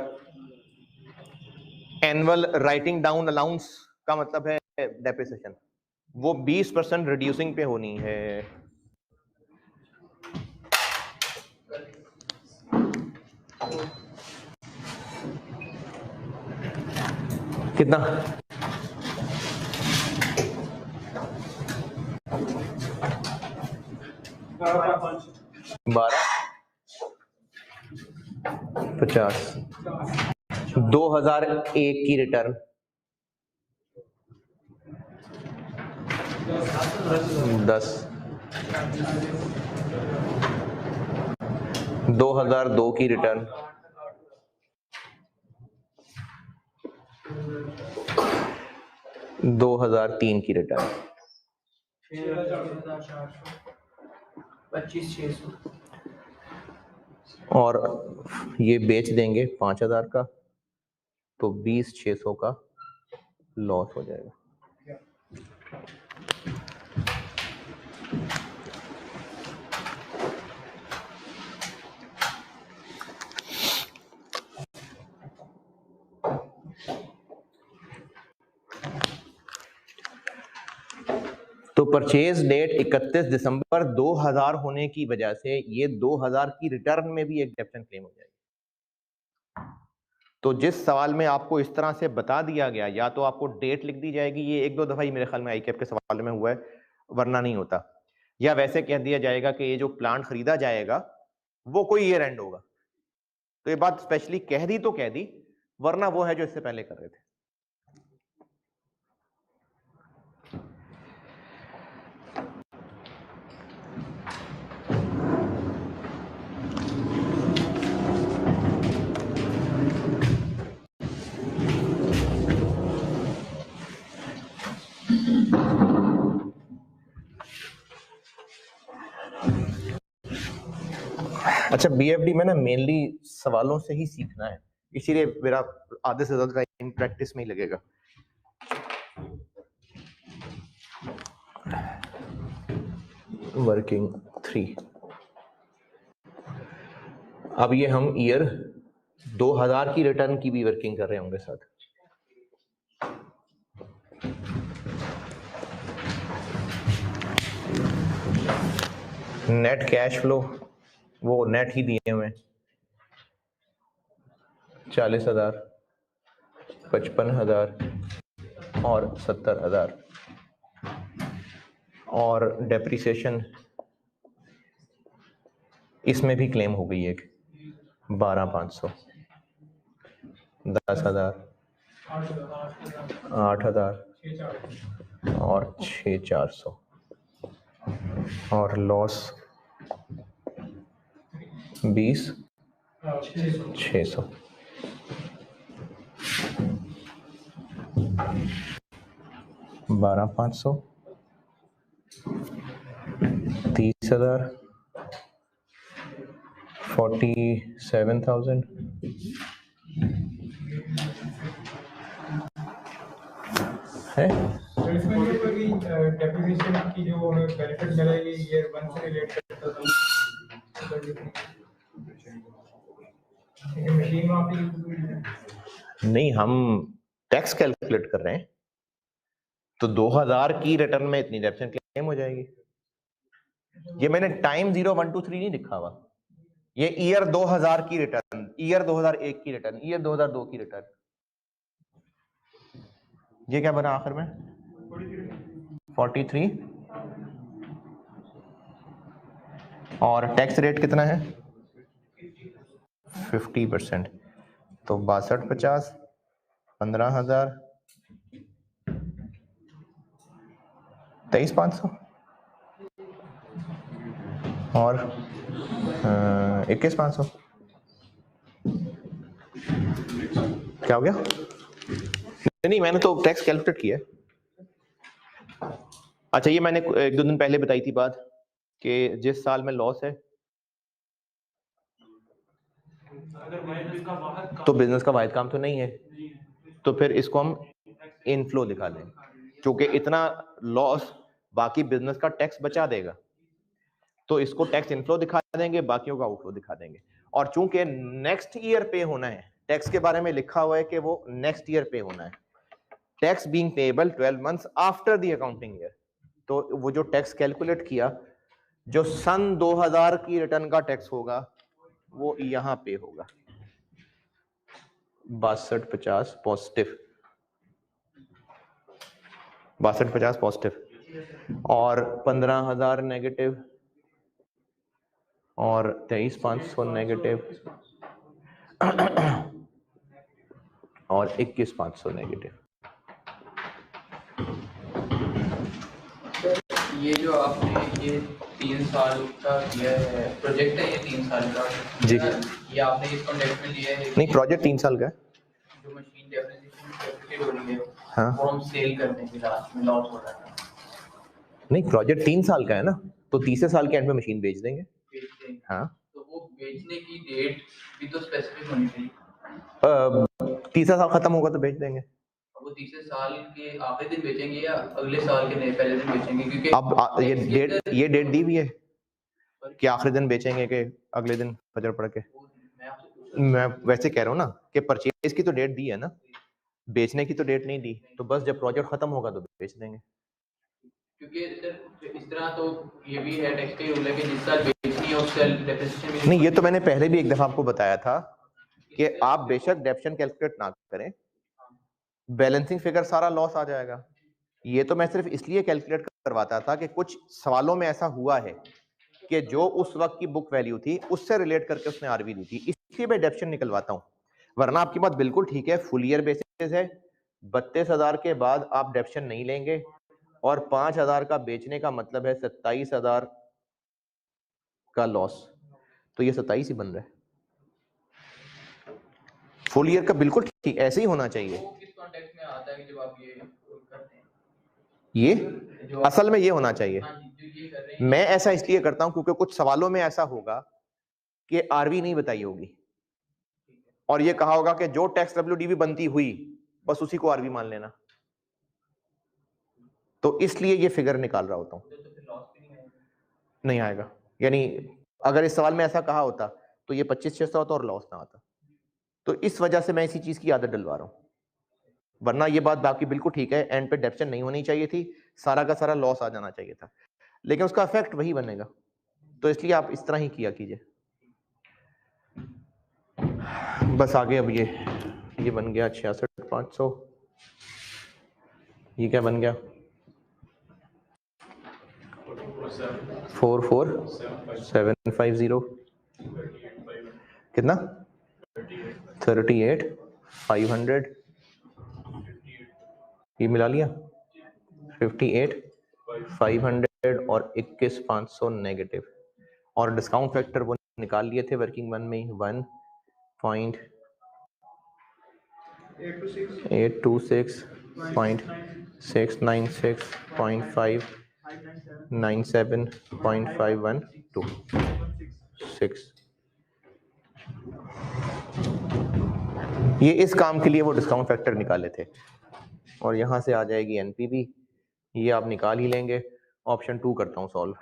एनुअल राइटिंग डाउन अलाउंस का मतलब है डेप्रिसिएशन, वो 20% रिड्यूसिंग पे होनी है। कितना? 12,50 2001 की रिटर्न 10, 2002 की रिटर्न 2003 की रिटर्न 25,600 और ये बेच देंगे 5,000 का, तो 20,600 का लॉस हो जाएगा। तो परचेज डेट 31 दिसंबर 2000 होने की वजह से ये 2000 की रिटर्न में भी एक एक्सेप्शन क्लेम हो जाएगी। तो जिस सवाल में आपको इस तरह से बता दिया गया, या तो आपको डेट लिख दी जाएगी, ये एक दो दफा ही मेरे ख्याल में आईकैप के सवाल में हुआ है, वरना नहीं होता, या वैसे कह दिया जाएगा कि ये जो प्लांट खरीदा जाएगा वो कोई ईयर एंड होगा। तो ये बात स्पेशली कह दी तो कह दी, वरना वो है जो इससे पहले कर रहे थे। अच्छा, बीएफडी में ना मेनली सवालों से ही सीखना है, इसीलिए मेरा आधे से ज्यादा टाइम प्रैक्टिस में ही लगेगा। वर्किंग 3, अब ये हम ईयर 2000 की रिटर्न की भी वर्किंग कर रहे होंगे साथ। नेट कैश फ्लो वो नेट ही दिए हुए 40,000, 55,000 और 70,000, और डेप्रिसिएशन इसमें भी क्लेम हो गई एक 12,500, 10,000, 8,000 और 6,400, और लॉस 20,600। बारह 500, 30,000, 47,000 है। डेप्रिसिएशन की जो बेनिफिट मिलेगी ईयर 1 से रिलेट करता था, मशीन नहीं, हम टैक्स कैलकुलेट कर रहे हैं, तो 2000 की रिटर्न में इतनी डेप्रिसिएशन क्लेम हो जाएगी। ये मैंने टाइम 0, 1, 2, 3 नहीं लिखा हुआ, ये ईयर 2000 की रिटर्न, ईयर 2001 की रिटर्न, ईयर 2002 की रिटर्न। ये क्या बना आखिर में 43, और टैक्स रेट कितना है 50%, तो 62,50, 15,000, 23,500 और 21,500। क्या हो गया? नहीं, मैंने तो टैक्स कैलकुलेट किया। अच्छा, ये मैंने 1-2 दिन पहले बताई थी बात कि जिस साल में लॉस है तो बिजनेस का वाहिद काम तो नहीं है, तो फिर इसको हम इनफ्लो दिखा दें, क्योंकि इतना लॉस बाकी बिजनेस का टैक्स बचा देगा, तो इसको टैक्स इनफ्लो दिखा देंगे, बाकियों का आउटफ्लो दिखा देंगे। और चूंकि नेक्स्ट ईयर पे होना है, टैक्स के बारे में लिखा हुआ है कि वो नेक्स्ट ईयर पे होना है, tax being payable 12 months after the accounting year, तो वो जो टैक्स कैलकुलेट किया, जो सन 2000 की रिटर्न का टैक्स होगा वो यहां पे होगा 62,50 पॉजिटिव, 62,50 पॉजिटिव, और 15,000 नेगेटिव, और 23,500 नेगेटिव, और 21,500 नेगेटिव। ये जो आपने ये 3 साल का किया है प्रोजेक्ट है, ये 3 साल का जी, ये आपने इस कॉन्ट्रैक्ट में लिया है? नहीं, प्रोजेक्ट 3 साल का है। जो मशीन डेप्रिसिएशन हो रही है हाँ वो हम सेल कर देंगे, लास्ट में लॉस हो रहा है नहीं, प्रोजेक्ट 3 साल का है ना, तो तीसरे साल के एंड में मशीन बेच देंगे। बेच देंगे, हाँ तो वो बेचने की डेट भी तो स्पेसिफिक होनी चाहिए। तीसरा साल खत्म होगा तो बेच देंगे। वो तीसरे साल के आखिरी दिन बेचेंगे या अगले साल के नए पहले दिन बेचेंगे? क्योंकि अब ये डेट दी हुई है कि आखिरी दिन बेचेंगे कि अगले दिन फजर पड़ के। मैं वैसे कह रहा हूँ ना कि परचेज की तो डेट दी है ना, बेचने की तो डेट नहीं दी, तो बस जब प्रोजेक्ट खत्म होगा तो बेच देंगे। क्योंकि इस तरह तो ये भी है टैक्स के रूल है कि जिस साल बेचनी है उस साल डेप्रिसिएशन भी नहीं, ये तो मैंने पहले भी एक दफा आपको बताया था कि आप बेशक डेप्शन कैलकुलेट ना करें, बैलेंसिंग फिगर सारा लॉस आ जाएगा। ये तो मैं सिर्फ इसलिए कैलकुलेट करवाता था कि कुछ सवालों में ऐसा हुआ है कि जो उस वक्त की बुक वैल्यू थी उससे रिलेट करके उसने आरवी दी थी, इसलिए मैं डेप्शन निकलवाता हूं। वरना आपकी बात बिल्कुल ठीक है, फुल ईयर बेसिस है, 32,000 के बाद आप डेप्शन नहीं लेंगे और 5,000 का बेचने का मतलब है 27,000 का लॉस, तो ये 27 ही बन रहा है। फुल ईयर का बिल्कुल ठीक ऐसे ही होना चाहिए। वो किस कॉन्टेक्स्ट में आता है कि जब आप ये करते हैं? ये असल में ये होना चाहिए। हाँ जी, जो ये कर रहे हैं मैं ऐसा इसलिए करता हूं क्योंकि कुछ सवालों में ऐसा होगा कि आरवी नहीं बताई होगी और ये कहा होगा कि जो टैक्स डब्ल्यूडीवी बनती हुई बस उसी को आरवी मान लेना, तो इसलिए ये फिगर निकाल रहा होता हूं। तो फिर लॉस भी नहीं आएगा। नहीं आएगा, यानी अगर इस सवाल में ऐसा कहा होता तो ये 25,600 होता और लॉस ना आता, तो इस वजह से मैं इसी चीज की आदत डलवा रहा हूं। वरना ये बात बाकी बिल्कुल ठीक है, एंड पे डेप्शन नहीं होनी चाहिए थी, सारा का सारा लॉस आ जाना चाहिए था, लेकिन उसका इफेक्ट वही बनेगा, तो इसलिए आप इस तरह ही किया कीजिए। बस आगे अब ये बन गया 66,500, ये क्या बन गया 44,750, कितना 38,500, ये मिला लिया 58,500 और 21,500 नेगेटिव, और डिस्काउंट फैक्टर वो निकाल लिए थे वर्किंग वन में 1.826.597.512 ये इस काम के लिए वो डिस्काउंट फैक्टर निकाले थे, और यहां से आ जाएगी एनपीवी, ये आप निकाल ही लेंगे। ऑप्शन 2 करता हूं सॉल्व।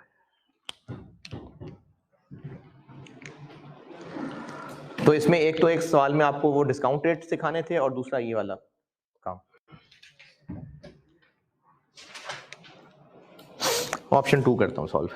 तो इसमें एक तो एक सवाल में आपको वो डिस्काउंट रेट सिखाने थे और दूसरा ये वाला काम। ऑप्शन 2 करता हूं सॉल्व।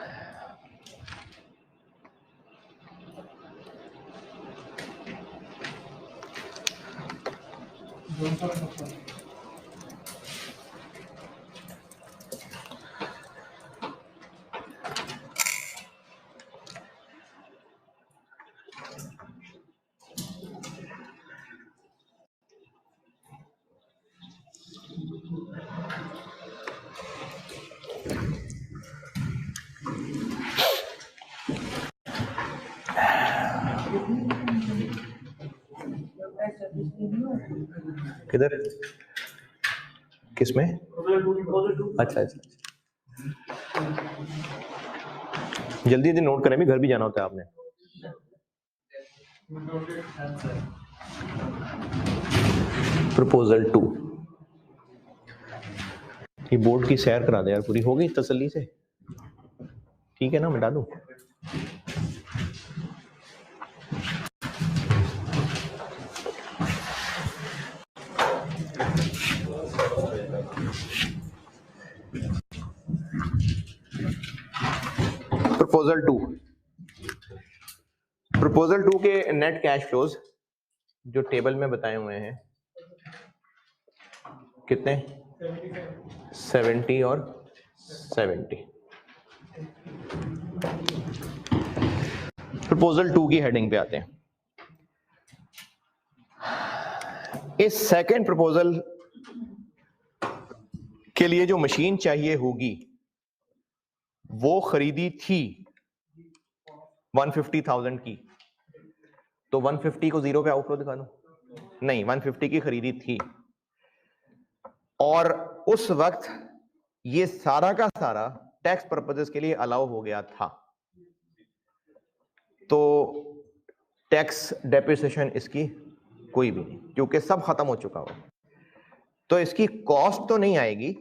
किधर, किसमें? अच्छा अच्छा, जल्दी जल्दी नोट करें, भी घर भी जाना होता है आपने। प्रपोजल 2, ये बोर्ड की सैर करा दे यार, पूरी हो गई तसल्ली से, ठीक है ना, मैं डालूं? प्रपोजल 2, प्रपोजल 2 के नेट कैश फ्लोज जो टेबल में बताए हुए हैं कितने, 70 और 70। प्रपोजल 2 की हेडिंग पे आते हैं। इस सेकंड प्रपोजल के लिए जो मशीन चाहिए होगी वो खरीदी थी 150,000 की, तो 150 को 0 पे आउटफ्लो दिखा दो। नहीं, 150 की खरीदी थी, और उस वक्त ये सारा का सारा टैक्स पर्पसेस के लिए अलाउ हो गया था, तो टैक्स डेप्रिसिएशन इसकी कोई भी नहीं, क्योंकि सब खत्म हो चुका हुआ। तो इसकी कॉस्ट तो नहीं आएगी,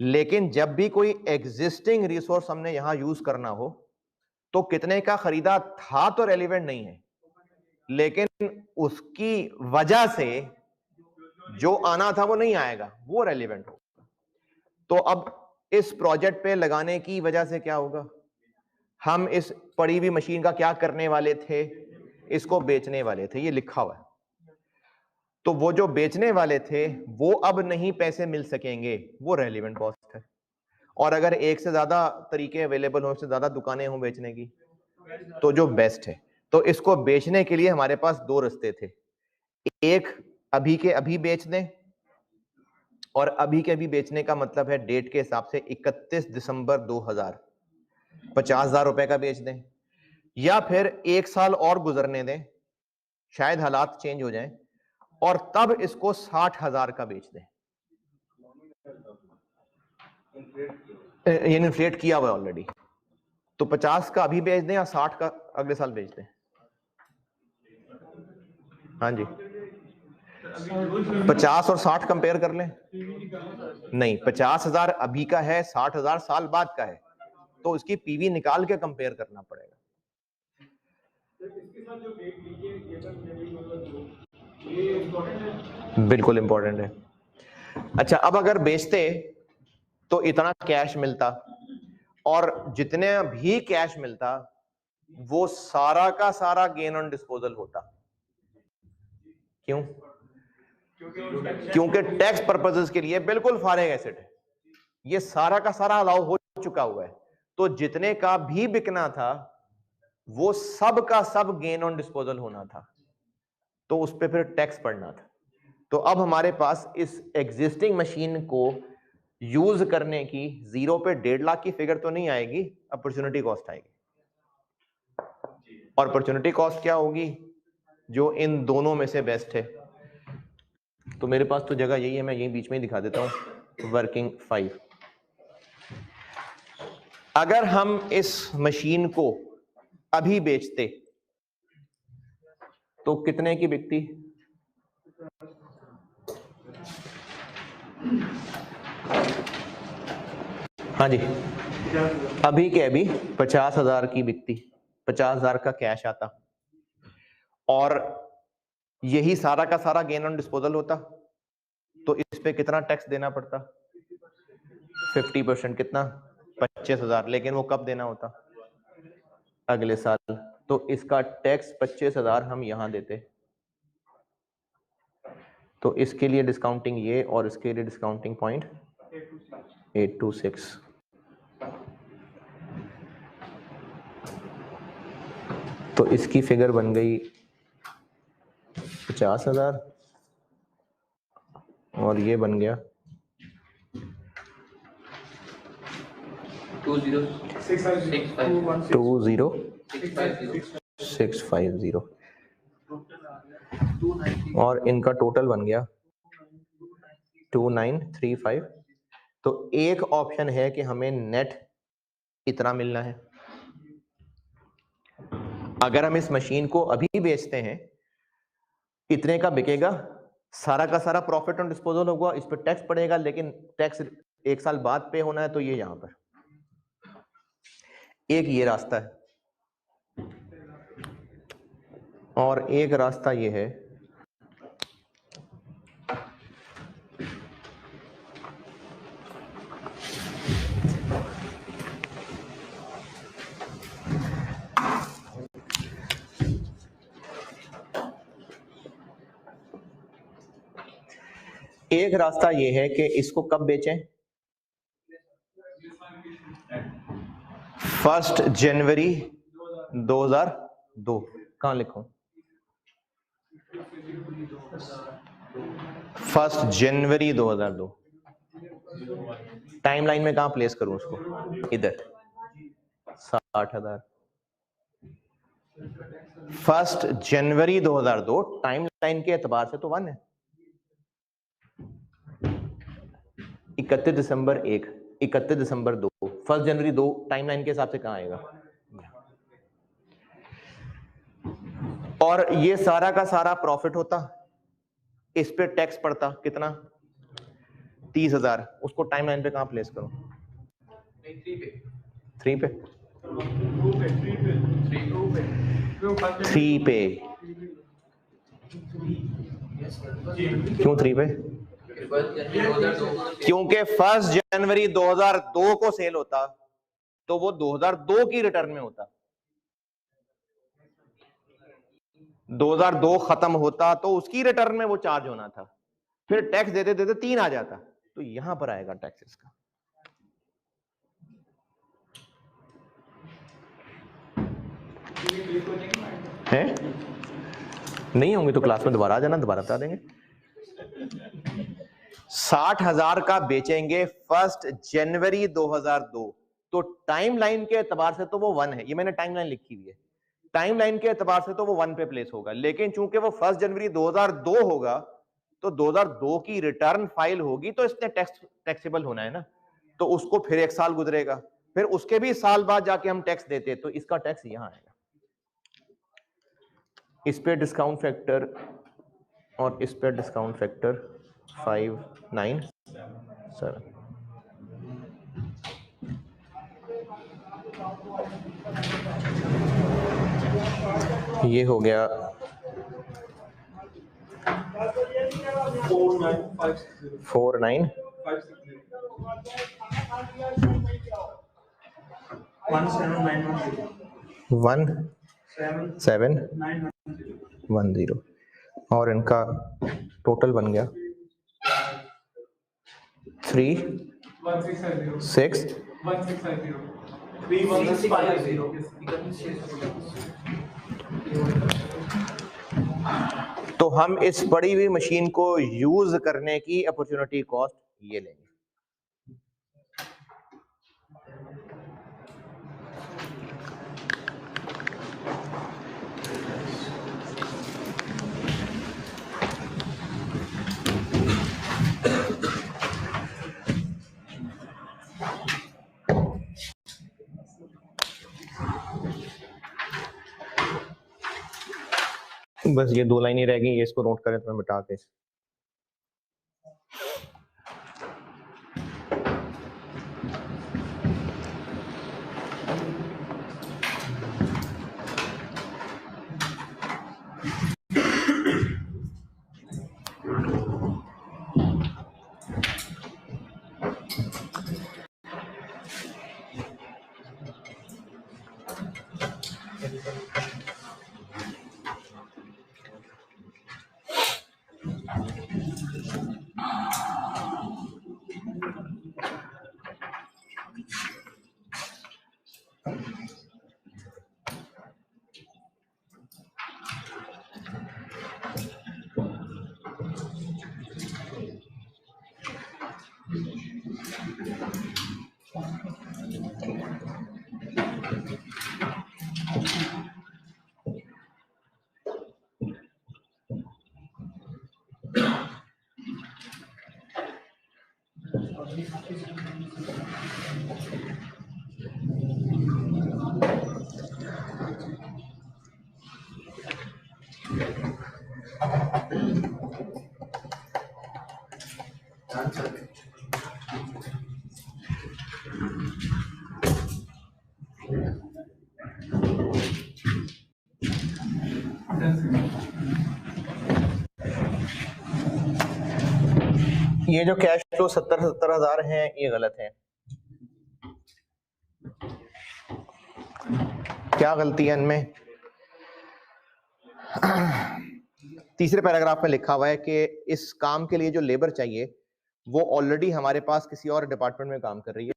लेकिन जब भी कोई एग्जिस्टिंग रिसोर्स हमने यहां यूज करना हो तो कितने का खरीदा था तो रेलिवेंट नहीं है, लेकिन उसकी वजह से जो आना था वो नहीं आएगा, वो रेलिवेंट होगा। तो अब इस प्रोजेक्ट पे लगाने की वजह से क्या होगा, हम इस पड़ी हुई मशीन का क्या करने वाले थे, इसको बेचने वाले थे, ये लिखा हुआ है। तो वो जो बेचने वाले थे वो अब नहीं पैसे मिल सकेंगे, वो रेलिवेंट कॉस्ट है। और अगर एक से ज्यादा तरीके अवेलेबल हो, एक से ज्यादा दुकानें हो बेचने की, तो जो बेस्ट है। तो इसको बेचने के लिए हमारे पास दो रास्ते थे, एक अभी के अभी बेच दें, और अभी के अभी बेचने का मतलब है डेट के हिसाब से 31 दिसंबर 2000, 50,000 रुपए का बेच दें, या फिर एक साल और गुजरने दें, शायद हालात चेंज हो जाएं, और तब इसको 60,000 का बेच दें। ये इन्फ्लेट किया हुआ ऑलरेडी, तो 50 का अभी बेच दें या 60 का अगले साल बेच दें। हाँ जी, 50 और 60 कंपेयर कर लें। नहीं, 50,000 अभी का है, 60,000 साल बाद का है, तो उसकी पीवी निकाल के कंपेयर करना पड़ेगा। बिल्कुल इंपॉर्टेंट है। अच्छा, अब अगर बेचते तो इतना कैश मिलता, और जितने भी कैश मिलता वो सारा का सारा गेन ऑन डिस्पोजल होता। क्यों? क्योंकि टैक्स पर्पसेस के लिए बिल्कुल फारिग एसेट है, ये सारा का सारा अलाउ हो चुका हुआ है, तो जितने का भी बिकना था वो सब का सब गेन ऑन डिस्पोजल होना था, तो उस पर फिर टैक्स पड़ना था। तो अब हमारे पास इस एग्जिस्टिंग मशीन को यूज करने की 0 पे 1.5 लाख की फिगर तो नहीं आएगी, अपॉर्चुनिटी कॉस्ट आएगी। और अपॉर्चुनिटी कॉस्ट क्या होगी, जो इन दोनों में से बेस्ट है। तो मेरे पास तो जगह यही है, मैं यही बीच में ही दिखा देता हूं, वर्किंग 5। अगर हम इस मशीन को अभी बेचते तो कितने की बिकती? हाँ जी, अभी के अभी 50,000 की बिकती, 50,000 का कैश आता, और यही सारा का सारा गेन ऑन डिस्पोजल होता, तो इस पे कितना टैक्स देना पड़ता? 50%। कितना? 25,000। लेकिन वो कब देना होता? अगले साल। तो इसका टैक्स 25,000 हम यहां देते, तो इसके लिए डिस्काउंटिंग ये, और इसके लिए डिस्काउंटिंग पॉइंट 826। तो इसकी फिगर बन गई 50,000, और ये बन गया 20650, और इनका टोटल बन गया 2935। तो एक ऑप्शन है कि हमें नेट इतना मिलना है। अगर हम इस मशीन को अभी बेचते हैं, इतने का बिकेगा, सारा का सारा प्रॉफिट ऑन डिस्पोजल होगा, इस पर टैक्स पड़ेगा, लेकिन टैक्स एक साल बाद पे होना है, तो ये यहां पर एक ये रास्ता है, और एक रास्ता ये है एक रास्ता ये है कि इसको कब बेचें? 1 जनवरी 2002। कहां लिखूं? 1 जनवरी 2002। टाइमलाइन में कहां प्लेस करूं उसको? इधर 60,000। 1 जनवरी 2002 टाइम लाइन के एतबार से तो 1 है। 31 दिसंबर 1, 31 दिसंबर 2, 1 जनवरी 2 टाइम लाइन के हिसाब से कहां आएगा? और ये सारा का सारा प्रॉफिट होता, इस पे टैक्स पड़ता कितना? 30,000। उसको टाइम लाइन पे कहां प्लेस करूं? 3 पे 3 पे। क्यों 3 पे? क्योंकि 1 जनवरी 2002 को सेल होता तो वो 2002 की रिटर्न में होता। 2002 खत्म होता तो उसकी रिटर्न में वो चार्ज होना था, फिर टैक्स देते देते 3 आ जाता, तो यहां पर आएगा टैक्स इसका। है नहीं होंगे तो क्लास में दोबारा आ जाना, दोबारा बता देंगे। 60,000 का बेचेंगे 1 जनवरी 2002, तो टाइम लाइन के एतबार से तो वो 1 है, ये मैंने टाइम लाइन लिखी हुई है। टाइम लाइन के एतबार से तो वो 1 पे प्लेस होगा, लेकिन चूंकि वो 1 जनवरी 2002 होगा तो 2002 की रिटर्न फाइल होगी, तो इसने टैक्सेबल होना है ना, तो उसको फिर 1 साल गुजरेगा, फिर उसके भी साल बाद जाके हम टैक्स देते, तो इसका टैक्स यहां आएगा। इस पे डिस्काउंट फैक्टर और इस पे डिस्काउंट फैक्टर 597। ये हो गया 49 1710 और इनका टोटल बन गया 3,6,1,650। तो हम इस पड़ी हुई मशीन को यूज करने की अपॉर्चुनिटी कॉस्ट ये लेंगे। बस ये 2 लाइनें रह गई, ये इसको नोट करें तो मैं मिटा के। ये जो कैश फ्लो 70,000 हैं ये गलत है। क्या गलती है इनमें? तीसरे पैराग्राफ में लिखा हुआ है कि इस काम के लिए जो लेबर चाहिए वो ऑलरेडी हमारे पास किसी और डिपार्टमेंट में काम कर रही है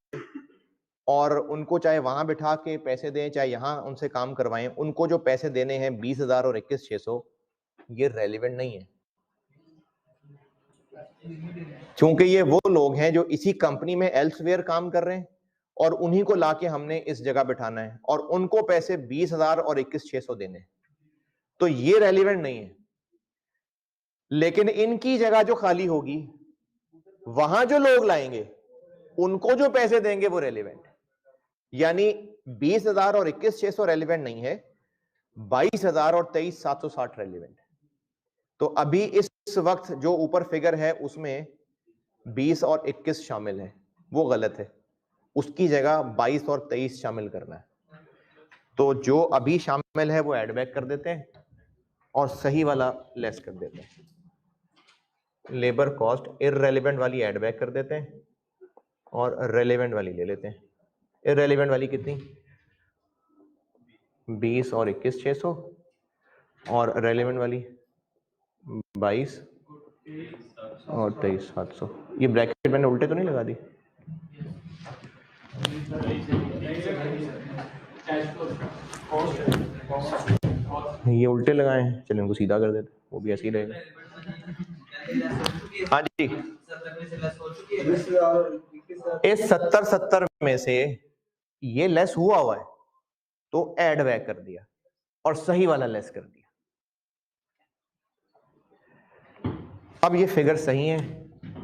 और उनको चाहे वहां बिठा के पैसे दें चाहे यहाँ उनसे काम करवाएं, उनको जो पैसे देने हैं 20,000 और 21,600 ये रेलिवेंट नहीं है, क्योंकि ये वो लोग हैं जो इसी कंपनी में एल्सवेयर काम कर रहे हैं और उन्हीं को लाके हमने इस जगह बिठाना है और उनको पैसे 20,000 और 21,600 देने हैं, तो ये रेलिवेंट नहीं है। लेकिन इनकी जगह जो खाली होगी वहां जो लोग लाएंगे उनको जो पैसे देंगे वो रेलिवेंट है। यानी 20,000 और 21,600 रेलिवेंट नहीं है, 22,000 और 23,760 रेलिवेंट है। तो अभी इस वक्त जो ऊपर फिगर है उसमें 20 और 21 शामिल है, वो गलत है, उसकी जगह 22 और 23 शामिल करना है। तो जो अभी शामिल है वो ऐड बैक कर देते हैं और सही वाला लेस कर देते हैं। लेबर कॉस्ट इररेलेवेंट वाली ऐड बैक कर देते हैं और रेलेवेंट वाली ले लेते हैं। इररेलेवेंट वाली कितनी? 20 और 21,600 और रेलेवेंट वाली 22 और 23,700। ये ब्रैकेट मैंने उल्टे तो नहीं लगा दी? ये उल्टे लगाए हैं, चलिए उनको सीधा कर देते, वो भी ऐसे ही रहेगा। हाँ जी, इस 70 में से ये लेस हुआ है तो ऐड बैक कर दिया और सही वाला लेस कर दिया। अब ये फिगर सही है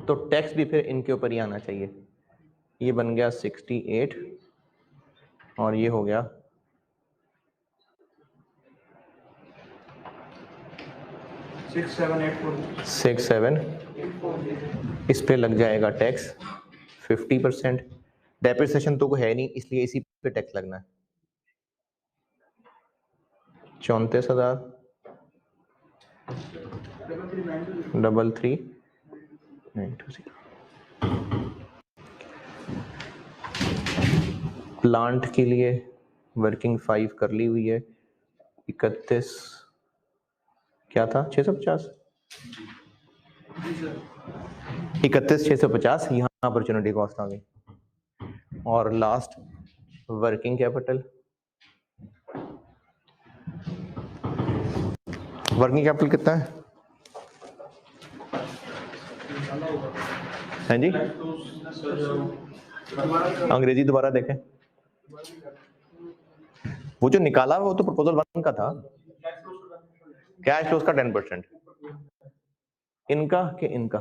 तो टैक्स भी फिर इनके ऊपर ही आना चाहिए। ये बन गया 68 और ये हो गया 67। इस पे लग जाएगा टैक्स 50%। डेप्रिसिएशन तो कोई है नहीं इसलिए इसी पे टैक्स लगना है। 34,000 33,920। प्लांट के लिए वर्किंग 5 कर ली हुई है। 31 क्या था? 650 31,650 यहाँ अपॉर्चुनिटी कॉस्ट आ गई। और last working capital, working capital कितना है? हैं जी, अंग्रेजी दोबारा देखें। वो जो निकाला वो तो प्रपोजल 1 का था। कैश फ्लोज का 10%। इनका कि इनका?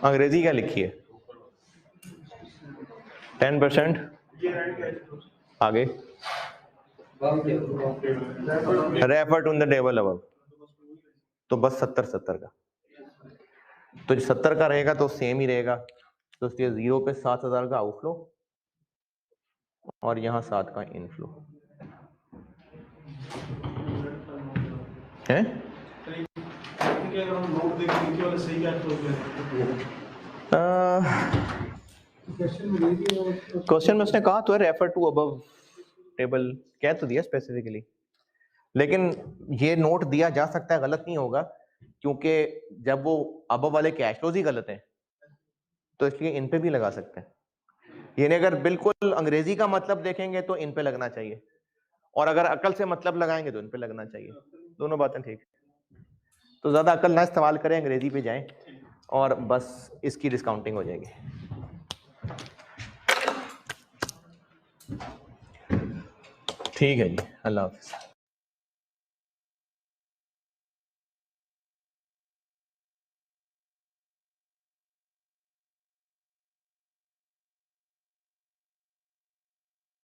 अंग्रेजी क्या लिखी है? 10%। आगे refer to the table above, तो बस 70 का। तो जो 70 का रहेगा तो सेम ही रहेगा, तो इसलिए 0 पे 7,000 का आउटफ्लो और यहाँ 7 का इनफ्लो है। क्वेश्चन में उसने कहा तो है रेफर टू अबव टेबल, कह तो दिया स्पेसिफिकली, लेकिन ये नोट दिया जा सकता है, गलत नहीं होगा, क्योंकि जब वो अबव वाले कैश फ्लोज ही गलत हैं तो इसलिए इन पे भी लगा सकते हैं। यानी अगर बिल्कुल अंग्रेजी का मतलब देखेंगे तो इन पे लगना चाहिए, और अगर अकल से मतलब लगाएंगे तो इन पे लगना चाहिए। दोनों बातें ठीक। तो ज्यादा अकल ना इस्तेमाल करें, अंग्रेजी पे जाएं और बस इसकी डिस्काउंटिंग हो जाएगी। ठीक है जी, अल्लाह हाफिज़।